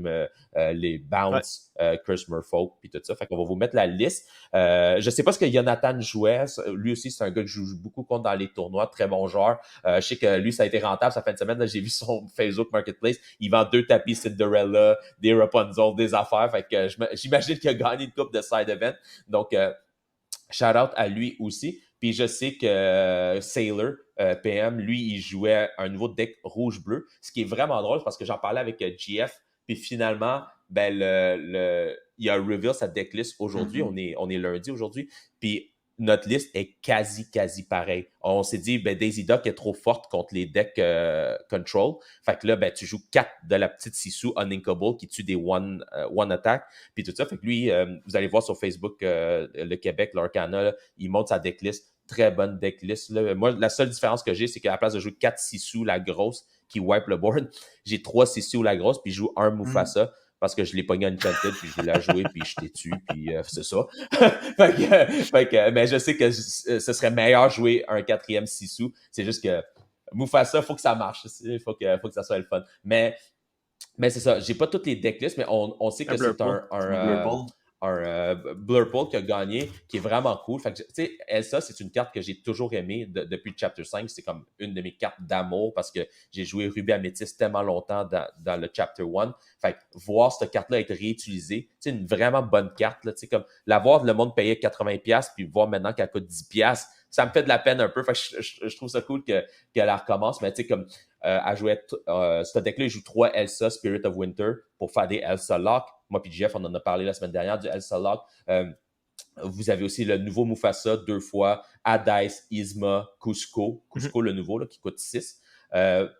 les Bounce, Curse Merfolk, puis tout ça. Fait qu'on va vous mettre la liste. Je sais pas ce que Jonathan jouait. Lui aussi, c'est un gars que je joue beaucoup contre dans les tournois. Très bon joueur. Je sais que lui, ça a été rentable sa fin de semaine. Là, j'ai vu son Facebook Marketplace. Il vend 2 tapis Cinderella, des Rapunzel, des affaires. Fait que j'imagine qu'il a gagné une coupe de side event. Donc, shout out à lui aussi. Puis je sais que Sailor, PM, lui, il jouait un nouveau deck rouge-bleu. Ce qui est vraiment drôle parce que j'en parlais avec GF. Puis finalement, ben il a reveal sa decklist aujourd'hui. On est lundi aujourd'hui. Puis notre liste est quasi pareil. On s'est dit, ben, Daisy Duck est trop forte contre les decks Control. Fait que là, ben, tu joues 4 de la petite Sisu Uninkable qui tue des one attack. Puis tout ça. Fait que lui, vous allez voir sur Facebook le Québec, l'Arcana, il monte sa decklist. Très bonne decklist. Là. Moi, la seule différence que j'ai, c'est qu'à la place de jouer 4 Sisu, la grosse, qui wipe le board, j'ai 3 Sisu, la grosse, puis je joue un Mufasa. Parce que je l'ai pogné en Enchanted, puis je voulais la jouer, puis je t'ai tué, puis c'est ça. Mais je sais que ce serait meilleur jouer un 4e Sisu. C'est juste que Mufasa, il faut que ça marche. Il faut que ça soit le fun. Mais c'est ça. J'ai pas toutes les decklists, mais on sait que c'est un Blurple qui a gagné, qui est vraiment cool. Fait que, tu sais, Elsa, c'est une carte que j'ai toujours aimée depuis le Chapter 5. C'est comme une de mes cartes d'amour parce que j'ai joué Ruby Améthyste tellement longtemps dans le Chapter 1. Fait que voir cette carte-là être réutilisée, c'est une vraiment bonne carte. Là, comme la voir, le monde payait 80$, puis voir maintenant qu'elle coûte 10$, ça me fait de la peine un peu. Fait que je trouve ça cool qu'elle recommence. Mais tu sais, comme elle jouait, ce deck-là, il joue 3 Elsa Spirit of Winter pour faire des Elsa Lock. Moi puis Jeff, on en a parlé la semaine dernière du Elsa Lock. Vous avez aussi le nouveau Mufasa 2 fois, Adais, Yzma, Cusco. Cusco, le nouveau, là, qui coûte 6.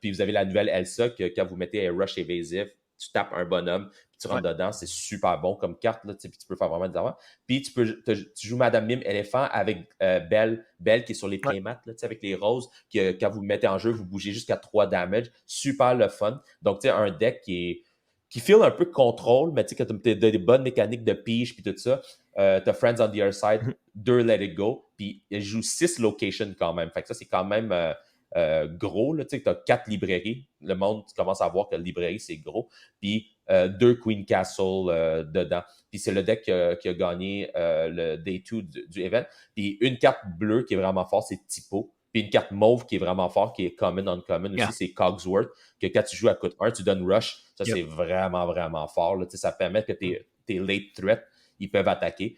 Puis vous avez la nouvelle Elsa que quand vous mettez un Rush Evasive, tu tapes un bonhomme, puis tu rentres dedans. C'est super bon comme carte, là, puis tu peux faire vraiment des affaires. Puis tu joues Madame Mime éléphant avec Belle qui est sur les playmats, là, avec les roses, que quand vous mettez en jeu, vous bougez jusqu'à 3 damage. Super le fun. Donc, tu sais, un deck qui feel un peu contrôle, mais tu sais, quand tu as des bonnes mécaniques de pige, puis tout ça, t'as Friends on the Other Side, 2 Let It Go, puis il joue 6 locations quand même. Fait que ça, c'est quand même gros. Tu sais, tu as 4 librairies. Le monde, tu commences à voir que la librairie, c'est gros. Puis 2 Queen Castle dedans. Puis c'est le deck qui a gagné le Day 2 du event. Puis une carte bleue qui est vraiment forte, c'est Typo. Puis une carte mauve qui est vraiment forte, qui est common, uncommon aussi, c'est Cogsworth, que quand tu joues à coûte 1, tu donnes rush. Ça, c'est vraiment, vraiment fort. Là. Ça permet que tes late threats, ils peuvent attaquer.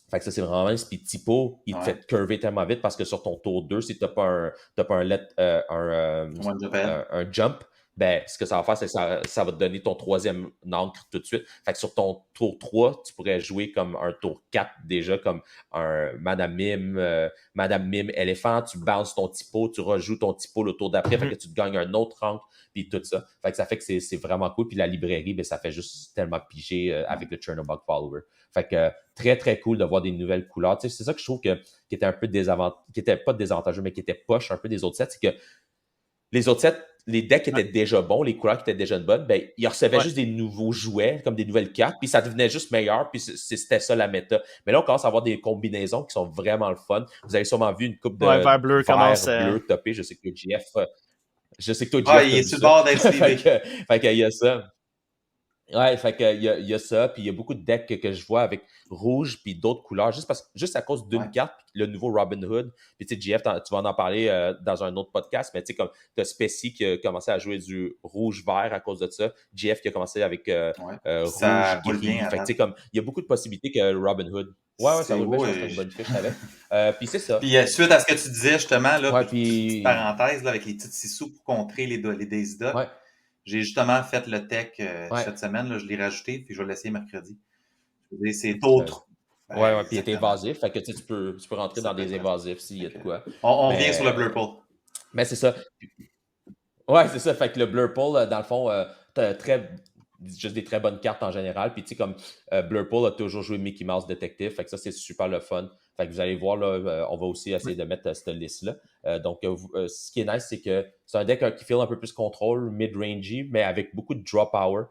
Fait que ça, c'est vraiment nice. Puis Typo, il te fait curver tellement vite parce que sur ton tour 2, si tu n'as pas un jump, ben, ce que ça va faire, c'est que ça va te donner ton 3e encre tout de suite. Fait que sur ton tour 3, tu pourrais jouer comme un tour 4 déjà, comme un Madame Mime éléphant, tu bounces ton Typo, tu rejoues ton Typo le tour d'après, fait que tu te gagnes un autre encre, puis tout ça. Fait que ça fait que c'est vraiment cool. Puis la librairie, ben, ça fait juste tellement piger avec le Chernobog Follower. Fait que très, très cool de voir des nouvelles couleurs. Tu sais, c'est ça que je trouve qui était un peu qui était pas désavantageux, mais qui était poche un peu des autres sets, c'est que les autres sets, les decks étaient déjà bons, les couleurs qui étaient déjà bonnes, ben, ils recevaient juste des nouveaux jouets, comme des nouvelles cartes, puis ça devenait juste meilleur, puis c'était ça la méta. Mais là, on commence à avoir des combinaisons qui sont vraiment le fun. Vous avez sûrement vu une coupe de vert bleu topé. Je sais que GF... il est sur le bord d'être sleevé. Fait qu'il y a ça. Ouais, fait que il y a ça, puis il y a beaucoup de decks que je vois avec rouge puis d'autres couleurs, juste à cause d'une Ouais. carte, puis le nouveau Robin Hood. Puis tu sais, JF, tu vas en parler dans un autre podcast, mais tu sais, comme t'as Specie qui a commencé à jouer du rouge-vert à cause de ça, JF qui a commencé avec Ouais. Ça roule rouge-gris. bien à Fait que tu date. sais, comme, il y a beaucoup de possibilités que Robin Hood. Ouais, ça roule bien, je pense que c'est une bonne fiche avec. Puis c'est ça. Puis suite à ce que tu disais justement, là, Ouais, petite puis. parenthèse là, avec les petites sous pour contrer les Daisy Duck, Ouais, j'ai justement fait le tech ouais. cette semaine, là, je l'ai rajouté, puis je vais l'essayer mercredi. Je veux dire, c'est Euh, autre. ouais, Ben, ouais, puis il est exactement. évasif. Fait que tu peux rentrer Ça dans peut des être pratique. évasifs s'il y a de Fait que, quoi. on revient sur le Mais. Blurple. Mais c'est ça. Ouais, c'est ça. Fait que le Blurple, dans le fond, t'as juste des très bonnes cartes en général. Puis tu sais, comme Blurple a toujours joué Mickey Mouse Detective. Fait que ça, c'est super le fun. Fait que vous allez voir, là, on va aussi essayer de mettre cette liste-là. Ce qui est nice, c'est que c'est un deck qui file un peu plus contrôle, mid-rangey, mais avec beaucoup de draw power.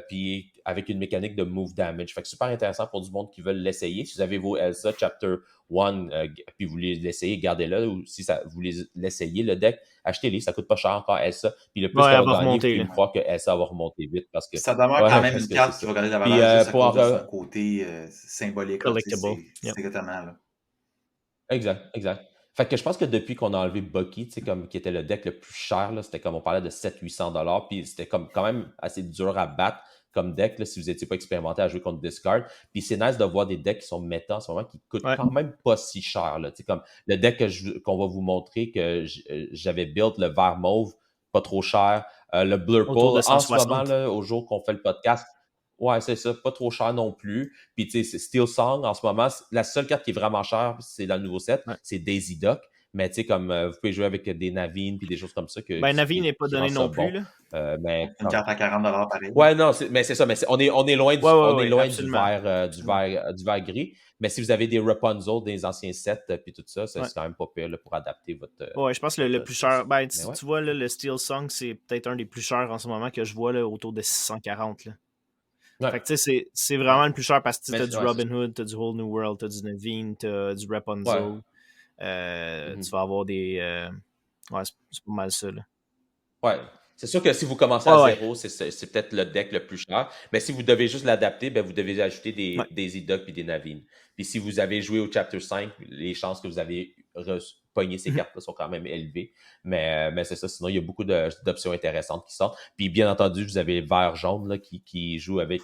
Puis avec une mécanique de move damage. Fait que super intéressant pour du monde qui veulent l'essayer. Si vous avez vos Elsa Chapter 1, puis vous voulez l'essayer, gardez-le. Ou si vous voulez l'essayer, le deck, achetez-les, ça coûte pas cher encore Elsa. Puis le plus Ouais, qu'elle elle va va gagner, vous remonter, pouvez là. me croire que Elsa va remonter vite parce que. Ça demeure quand Ouais, même parce une que c'est carte qui ça. va gagner de la Puis valeur juste à pour en cause de son côté symbolique. Là, Collectible. c'est Yep. exactement là. Exact, exact. Fait que je pense que depuis qu'on a enlevé Bucky, tu sais, comme qui était le deck le plus cher, là, c'était comme on parlait de 700-800$, puis c'était comme quand même assez dur à battre comme deck, là, si vous n'étiez pas expérimenté à jouer contre Discard. Puis c'est nice de voir des decks qui sont méta en ce moment, qui coûtent Ouais. quand même pas si cher, là. Tu sais, comme le deck qu'on va vous montrer, que j'avais build, le vert mauve, pas trop cher. Le Autour de Blurple, en ce moment, 160. là, au jour qu'on fait le podcast, ouais, c'est ça, pas trop cher non plus. Puis, tu sais, c'est Steel Song, en ce moment, la seule carte qui est vraiment chère, c'est dans le nouveau set, Ouais. c'est Daisy Duck. Mais, tu sais, comme vous pouvez jouer avec des Navines puis des choses comme ça Ben, Navi n'est pas qui donné rend ça non plus, bon. là. Mais, Une carte à 40$ pareil. ouais, non, mais c'est ça. Mais on est loin Ouais, ouais, on est ouais, loin absolument. du vert gris. Mais si vous avez des Rapunzel des anciens sets puis tout ça, c'est Ouais. quand même pas pire là, pour adapter votre. Ouais, je pense que le plus cher. Ben, Mais ouais. tu vois, là, le Steel Song, c'est peut-être un des plus chers en ce moment que je vois, là, autour de 640. Là. Ouais. Fait que tu sais, c'est Ouais. vraiment le plus cher parce que Mais t'as du ouais, Robin Hood, t'as du Whole New World, t'as du Naveen, t'as du Rapunzel. ouais. Tu vas avoir des. Ouais, c'est pas mal ça, là. Ouais. C'est sûr que si vous commencez à Ouais, ouais. zéro, c'est peut-être le deck le plus cher. Mais si vous devez juste l'adapter, ben vous devez ajouter Ouais. des Idoc et des Navines. Puis si vous avez joué au Chapter 5, les chances que vous avez pogné ces Mhm. cartes-là sont quand même élevées. Mais c'est ça. Sinon, il y a beaucoup d'options intéressantes qui sortent. Puis bien entendu, vous avez vert-jaune là, qui joue avec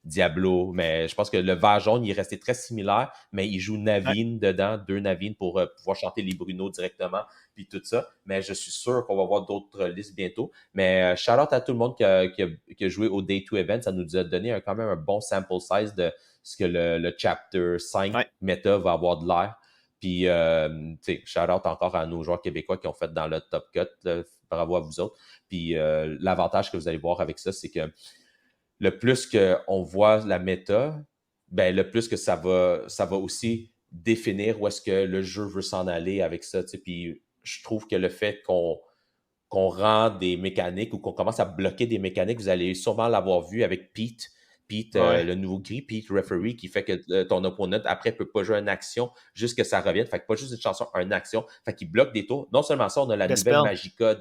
Diablo. Mais je pense que le vert-jaune, il est resté très similaire, mais il joue Ouais. Navine dedans, 2 Navines pour pouvoir chanter les Bruno directement, puis tout ça. Mais je suis sûr qu'on va voir d'autres listes bientôt. Mais shout-out à tout le monde qui a joué au Day 2 Event. Ça nous a donné quand même un bon sample size de ce que le Chapter 5 Ouais. méta va avoir de l'air. Puis, tu sais, shout-out encore à nos joueurs québécois qui ont fait dans le top cut. Là. Bravo à vous autres. Puis, l'avantage que vous allez voir avec ça, c'est que le plus qu'on voit la méta, ben, le plus que ça va aussi définir où est-ce que le jeu veut s'en aller avec ça. Tu sais. Puis, je trouve que le fait qu'on rend des mécaniques ou qu'on commence à bloquer des mécaniques, vous allez sûrement l'avoir vu avec Pete. Pete, Ouais. le nouveau gris, Pete Referee, qui fait que ton opponent, après, peut pas jouer une action jusqu'à ce que ça revienne. Fait que pas juste une chanson, une action. Fait qu'il bloque des tours. Non seulement ça, on a la nouvelle Dispel. Magica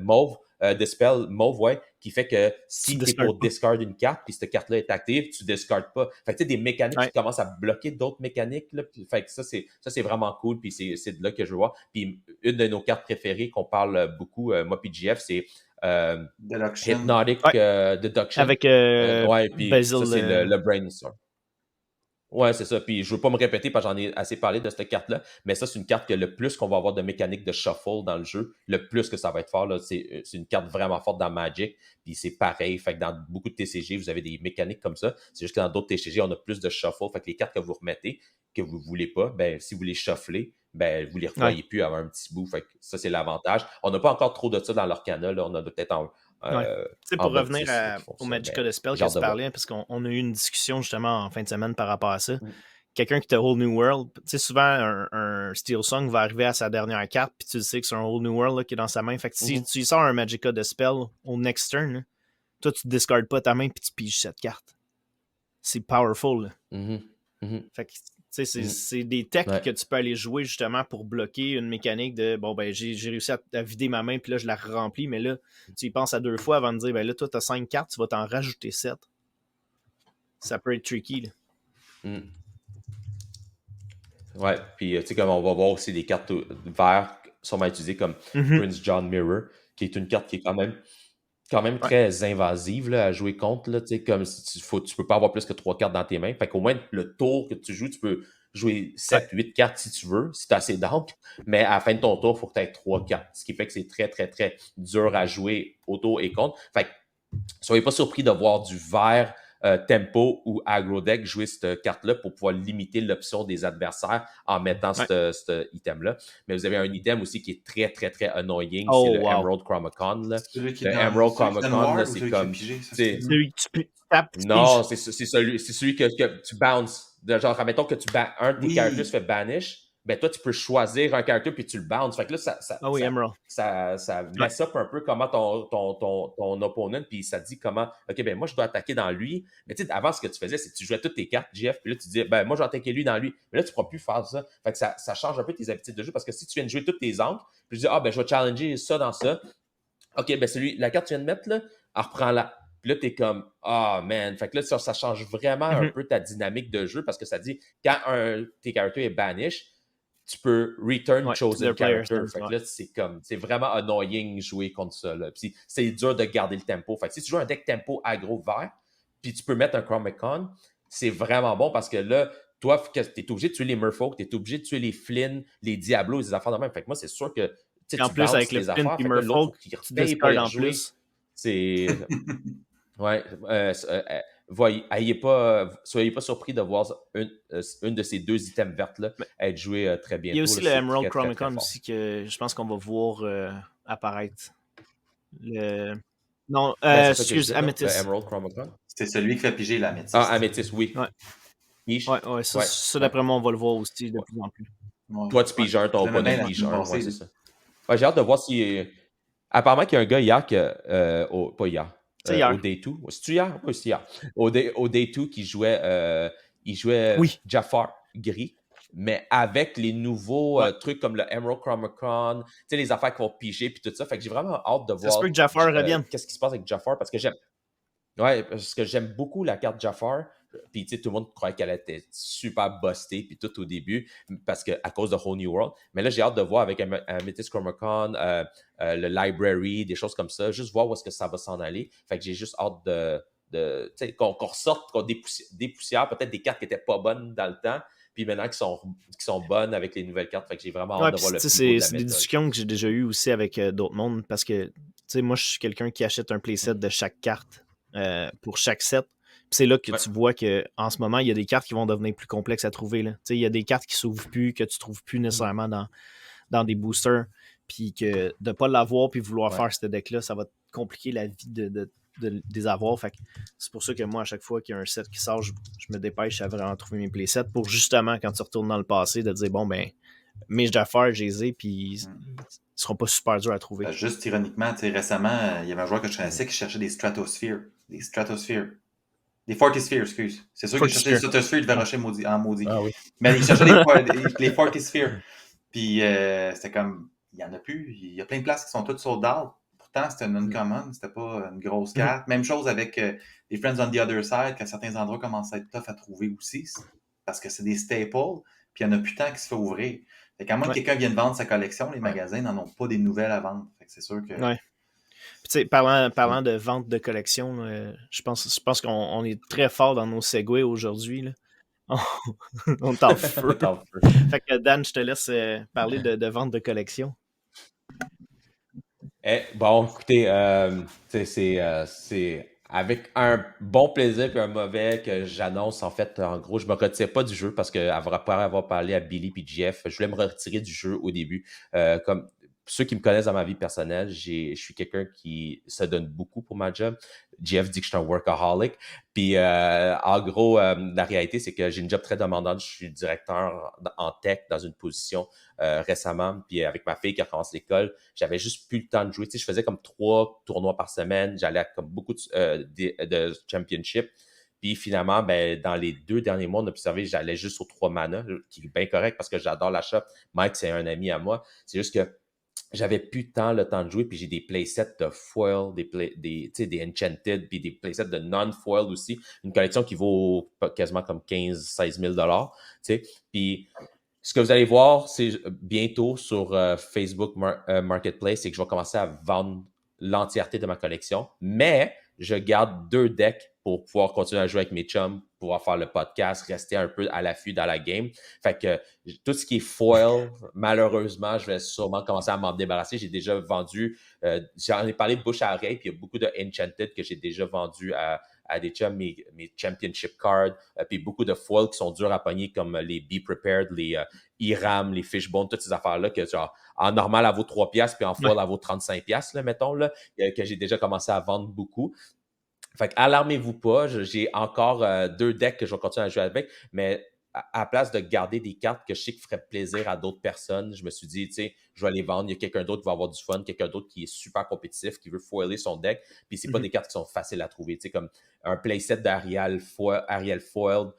mauve, Dispel mauve, ouais, qui fait que si tu es discardes pour pas. discard une carte, puis cette carte-là est active, tu discardes pas. Fait que tu sais, des mécaniques Ouais. qui commencent à bloquer d'autres mécaniques. Là, fait que ça, c'est vraiment cool, puis c'est de là que je veux voir. Puis une de nos cartes préférées qu'on parle beaucoup, moi puis GF, c'est Deduction. Hypnotic Ouais. Deduction. Avec Ouais, puis ça, Basil. c'est le Brainstorm. Ouais, c'est ça. Puis je veux pas me répéter parce que j'en ai assez parlé de cette carte-là, mais ça, c'est une carte que le plus qu'on va avoir de mécanique de shuffle dans le jeu, le plus que ça va être fort. Là, c'est une carte vraiment forte dans Magic, puis c'est pareil. Fait que dans beaucoup de TCG, vous avez des mécaniques comme ça. C'est juste que dans d'autres TCG, on a plus de shuffle. Fait que les cartes que vous remettez, que vous voulez pas, ben si vous les shufflez, ben vous les Ouais. revoyez plus avant un petit bout. Fait que ça, c'est l'avantage. On n'a pas encore trop de ça dans l'Orcana. Là. On a peut-être Ouais. en Pour bas de revenir 10 là, qui font au ça. Magica Mais de Spell j'ai que hâte tu de voir. parlais, parce qu'on a eu une discussion justement en fin de semaine par rapport à ça. Mm. Quelqu'un qui t'a Whole New World, tu sais, souvent un Steel Song va arriver à sa dernière carte, puis tu le sais que c'est un Whole New World là, qui est dans sa main. Fait que si Mhm. tu sors un Magica de Spell au next turn, là, toi tu discardes pas ta main puis tu piges cette carte. C'est powerful. Là. Mhm. Mhm. Fait que C'est des techs Ouais. que tu peux aller jouer justement pour bloquer une mécanique de bon, ben j'ai réussi à vider ma main, puis là, je la remplis, mais là, tu y penses à 2 fois avant de dire ben là, toi, tu as 5 cartes, tu vas t'en rajouter 7. Ça peut être tricky. Là. Mm. Ouais, puis tu sais, comme on va voir aussi des cartes vertes sûrement utilisées comme Prince John Mirror, qui est une carte qui est quand même très invasive là, à jouer contre. Là, comme si tu peux pas avoir plus que 3 cartes dans tes mains. Fait qu'au moins, le tour que tu joues, tu peux jouer 7, 8 cartes si tu veux, si tu as assez d'encre. Mais à la fin de ton tour, il faut que tu aies 3 cartes. Ce qui fait que c'est très, très, très dur à jouer autour et contre. Fait que soyez pas surpris de voir du vert tempo ou aggro deck jouer cette carte-là pour pouvoir limiter l'option des adversaires en mettant cet item-là. Mais vous avez un item aussi qui est très, très, très annoying. C'est le Emerald Chromacon. Là. Celui qui Le est Emerald celui qui est Chromacon, noir ou c'est celui comme... qui est pigé, ça, Celui que tu tapes, tu Non, piges. c'est celui que tu bounces. Genre, admettons que un de tes characters se fait banish, ben toi, tu peux choisir un character puis tu le bounces. Fait que là, Emerald. ça mess up un peu comment ton opponent, puis ça dit comment, OK, ben moi, je dois attaquer dans lui. Mais tu sais, avant, ce que tu faisais, c'est que tu jouais toutes tes cartes, GF, puis là, tu dis, ben moi, je vais attaquer lui dans lui. Mais là, tu ne pourras plus faire ça. Fait que ça change un peu tes habitudes de jeu parce que si tu viens de jouer toutes tes encres, puis je dis, ben je vais challenger ça dans ça. OK, ben la carte que tu viens de mettre, là, reprends-la. Puis là, t'es comme, man. Fait que là, ça change vraiment un peu ta dynamique de jeu parce que ça dit, quand tes characters est banish, tu peux return chosen character. Fait que là, c'est vraiment annoying jouer contre ça. Là. Puis c'est dur de garder le tempo. Fait que si tu joues un deck tempo aggro vert, puis tu peux mettre un Chromacon, c'est vraiment bon parce que là, toi, t'es obligé de tuer les Merfolk, t'es obligé de tuer les Flynn, les Diablos, les affaires de même. Fait que moi, c'est sûr que en plus, avec le Flynn et Merfolk, tu paye pour les rejouer. C'est... Ouais. Soyez pas surpris de voir une de ces 2 items vertes-là être jouée très bientôt. Il y a aussi là, le Emerald Chromacon aussi que je pense qu'on va voir apparaître. Non, excuse, Amethyst. Le Emerald Chromacon. C'est celui qui fait piger l'Améthyst. Ah, Amethyst, oui. Ouais. Ça, d'après moi, on va le voir aussi de plus en plus. Ouais. Toi, tu piges un, ton opponent pige un. Ouais, c'est ça. Ouais, j'ai hâte de voir si... Apparemment qu'il y a un gars hier pas hier. Au Day 2. C'est-tu hier? Oui, c'est hier. Au Day 2 qui jouait... il jouait Jafar gris, mais avec les nouveaux trucs comme le Emerald Chromacon, tu sais, les affaires qui vont piger puis tout ça. Fait que j'ai vraiment hâte de voir... Ça se peut que Jafar revienne. Qu'est-ce qui se passe avec Jafar parce que j'aime beaucoup la carte Jafar. Puis, tu sais, tout le monde croyait qu'elle était super bustée, puis tout au début, parce que à cause de Whole New World. Mais là, j'ai hâte de voir avec Amethyst Chromacon, le Library, des choses comme ça, juste voir où est-ce que ça va s'en aller. Fait que j'ai juste hâte qu'on ressorte, qu'on dépoussière peut-être des cartes qui n'étaient pas bonnes dans le temps, puis maintenant qui sont bonnes avec les nouvelles cartes. Fait que j'ai vraiment hâte de voir le pivot de la c'est des discussions que j'ai déjà eues aussi avec d'autres mondes, parce que, tu sais, moi, je suis quelqu'un qui achète un playset de chaque carte pour chaque set. C'est là que tu vois qu'en ce moment, il y a des cartes qui vont devenir plus complexes à trouver. Il y a des cartes qui s'ouvrent plus, que tu trouves plus nécessairement dans des boosters. Puis que de ne pas l'avoir puis vouloir faire ce deck-là, ça va te compliquer la vie de des avoir. Fait que c'est pour ça que moi, à chaque fois qu'il y a un set qui sort, je me dépêche à vraiment trouver mes playsets pour justement, quand tu retournes dans le passé, de dire bon, ben, mes d'affaires, j'ai les ai, puis ils seront pas super durs à trouver. Juste ironiquement, récemment, il y avait un joueur que je connaissais qui cherchait des Stratospheres. Des Fortispheres, excuse. C'est sûr qu'il cherchait des Stratospheres, il devait rusher en maudit. Ah, oui. Mais il cherchait les Fortispheres. Puis c'était comme, il n'y en a plus. Il y a plein de places qui sont toutes sold out. Pourtant, c'était une uncommon, c'était pas une grosse carte. Même chose avec les Friends on the Other Side, qu'à certains endroits commencent à être tough à trouver aussi. Parce que c'est des staples, puis il n'y en a plus tant qui se fait ouvrir. Fait qu'à moins que quelqu'un vienne vendre sa collection, les magasins n'en ont pas des nouvelles à vendre. Fait que c'est sûr que... Puis, parlant de vente de collection, je pense qu'on est très fort dans nos segways aujourd'hui. Là. On est en feu. Fait que Dan, je te laisse parler de vente de collection. Bon, écoutez, c'est avec un bon plaisir et un mauvais que j'annonce. En fait, en gros, je me retire pas du jeu parce qu'après avoir parlé à Billy et Jeff, je voulais me retirer du jeu au début. Comme ceux qui me connaissent dans ma vie personnelle, je suis quelqu'un qui se donne beaucoup pour ma job. Jeff dit que je suis un workaholic. Puis, en gros, la réalité, c'est que j'ai une job très demandante. Je suis directeur en tech dans une position récemment. Puis, avec ma fille qui recommence l'école, j'avais juste plus le temps de jouer. Tu sais, je faisais comme 3 tournois par semaine. J'allais à comme beaucoup de championship. Puis finalement, ben, dans les 2 derniers mois, on a observé, j'allais juste aux 3 mana, qui est bien correct parce que j'adore la shop. Mike, c'est un ami à moi. C'est juste que j'avais plus tant le temps de jouer, puis j'ai des playsets de foil, des enchanted, puis des playsets de non-foil aussi. Une collection qui vaut quasiment comme 15-16 000 $. Puis ce que vous allez voir, c'est bientôt sur Facebook Marketplace, c'est que je vais commencer à vendre l'entièreté de ma collection, mais je garde 2 decks pour pouvoir continuer à jouer avec mes chums, pouvoir faire le podcast, rester un peu à l'affût dans la game. Fait que tout ce qui est foil, malheureusement, je vais sûrement commencer à m'en débarrasser. J'ai déjà vendu, j'en ai parlé de bouche à oreille, puis il y a beaucoup de Enchanted que j'ai déjà vendu à des chums, mes championship cards, puis beaucoup de foils qui sont durs à pogner comme les Be Prepared, les IRAM, les Fishbone, toutes ces affaires-là que genre en normal, elle vaut 3$, puis en foil, elle vaut 35$, là, mettons, là, que j'ai déjà commencé à vendre beaucoup. Fait que alarmez-vous pas, j'ai encore 2 decks que je vais continuer à jouer avec, mais à la place de garder des cartes que je sais qui feraient plaisir à d'autres personnes, je me suis dit, tu sais, je vais les vendre. Il y a quelqu'un d'autre qui va avoir du fun, quelqu'un d'autre qui est super compétitif, qui veut foiler son deck. Puis c'est pas des cartes qui sont faciles à trouver, tu sais, comme un playset d'Ariel Foiled,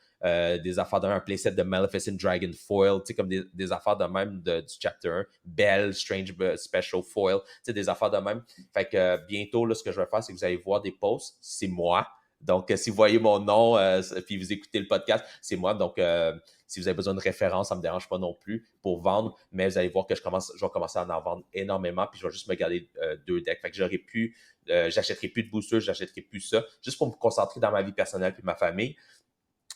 des affaires de même, un playset de Maleficent Dragon Foil, tu sais, comme des affaires de même du Chapter 1, Belle, Strange Special Foil, tu sais, des affaires de même. Fait que bientôt, là, ce que je vais faire, c'est que vous allez voir des posts, c'est moi. Donc, si vous voyez mon nom, puis vous écoutez le podcast, c'est moi. Donc, si vous avez besoin de références, ça ne me dérange pas non plus pour vendre, mais vous allez voir que je vais commencer à en vendre énormément, puis je vais juste me garder 2 decks. Fait que j'achèterai plus de boosters, j'achèterai plus ça, juste pour me concentrer dans ma vie personnelle puis ma famille.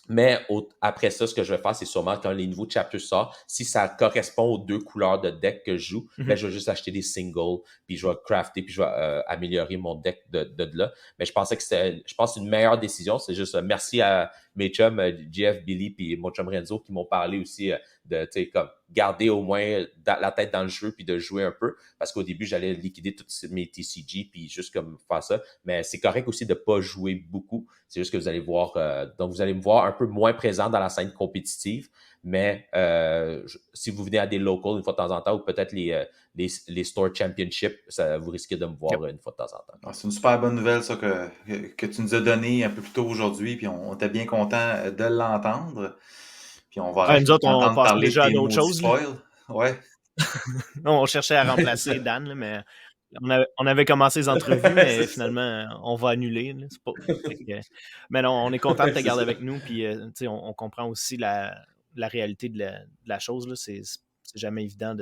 Mais après ça, ce que je vais faire, c'est sûrement quand les nouveaux chapters sortent, si ça correspond aux 2 couleurs de deck que je joue, ben, je vais juste acheter des singles, puis je vais crafter, puis je vais améliorer mon deck de là. Mais je pense que c'est une meilleure décision. C'est juste merci à mes chums, Jeff, Billy, puis mon chum Renzo, qui m'ont parlé aussi de, tu sais, comme garder au moins la tête dans le jeu, puis de jouer un peu. Parce qu'au début, j'allais liquider toutes mes TCG, puis juste comme faire ça. Mais c'est correct aussi de pas jouer beaucoup. C'est juste que vous allez voir, donc vous allez me voir un peu moins présent dans la scène compétitive, mais si vous venez à des locals une fois de temps en temps, ou peut-être les Store Championship, vous risquez de me voir une fois de temps en temps. Ah, c'est une super bonne nouvelle, ça, que tu nous as donné un peu plus tôt aujourd'hui, puis on était bien content de l'entendre. Puis on va Ouais, nous arrêter autres, on d'entendre passe parler de déjà à tes d'autres maudits choses. spoils. Ouais. On cherchait à remplacer Dan, là, mais on avait commencé les entrevues, mais finalement, on va annuler. Là. Mais non, on est content de te garder avec nous, puis on comprend aussi la réalité de la chose. Là. C'est jamais évident.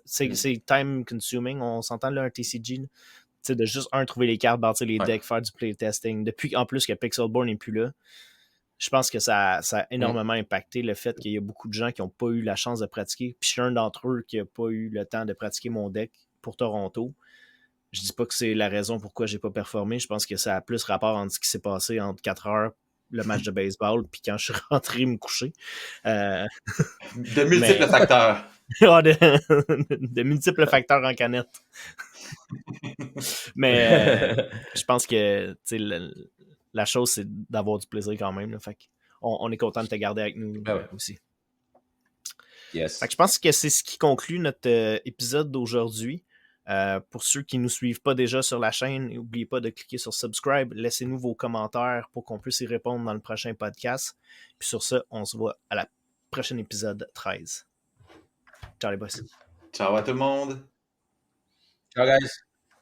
C'est time consuming, on s'entend là, un TCG. Là. De juste, trouver les cartes, bâtir les decks, faire du playtesting. Depuis, en plus, que Pixelborn n'est plus là, je pense que ça a énormément impacté le fait qu'il y a beaucoup de gens qui n'ont pas eu la chance de pratiquer. Puis je suis un d'entre eux qui n'a pas eu le temps de pratiquer mon deck pour Toronto. Je dis pas que c'est la raison pourquoi j'ai pas performé. Je pense que ça a plus rapport entre ce qui s'est passé entre 4 heures, le match de baseball, puis quand je suis rentré me coucher. De multiples facteurs. de multiples facteurs en canette. Mais je pense que la chose, c'est d'avoir du plaisir quand même. Là. Fait on est content de te garder avec nous aussi. Yes. Fait que je pense que c'est ce qui conclut notre épisode d'aujourd'hui. Pour ceux qui ne nous suivent pas déjà sur la chaîne, n'oubliez pas de cliquer sur subscribe. Laissez-nous vos commentaires pour qu'on puisse y répondre dans le prochain podcast. Puis sur ça, on se voit à la prochaine épisode 13. Ciao les boys. Ciao à tout le monde. Ciao guys.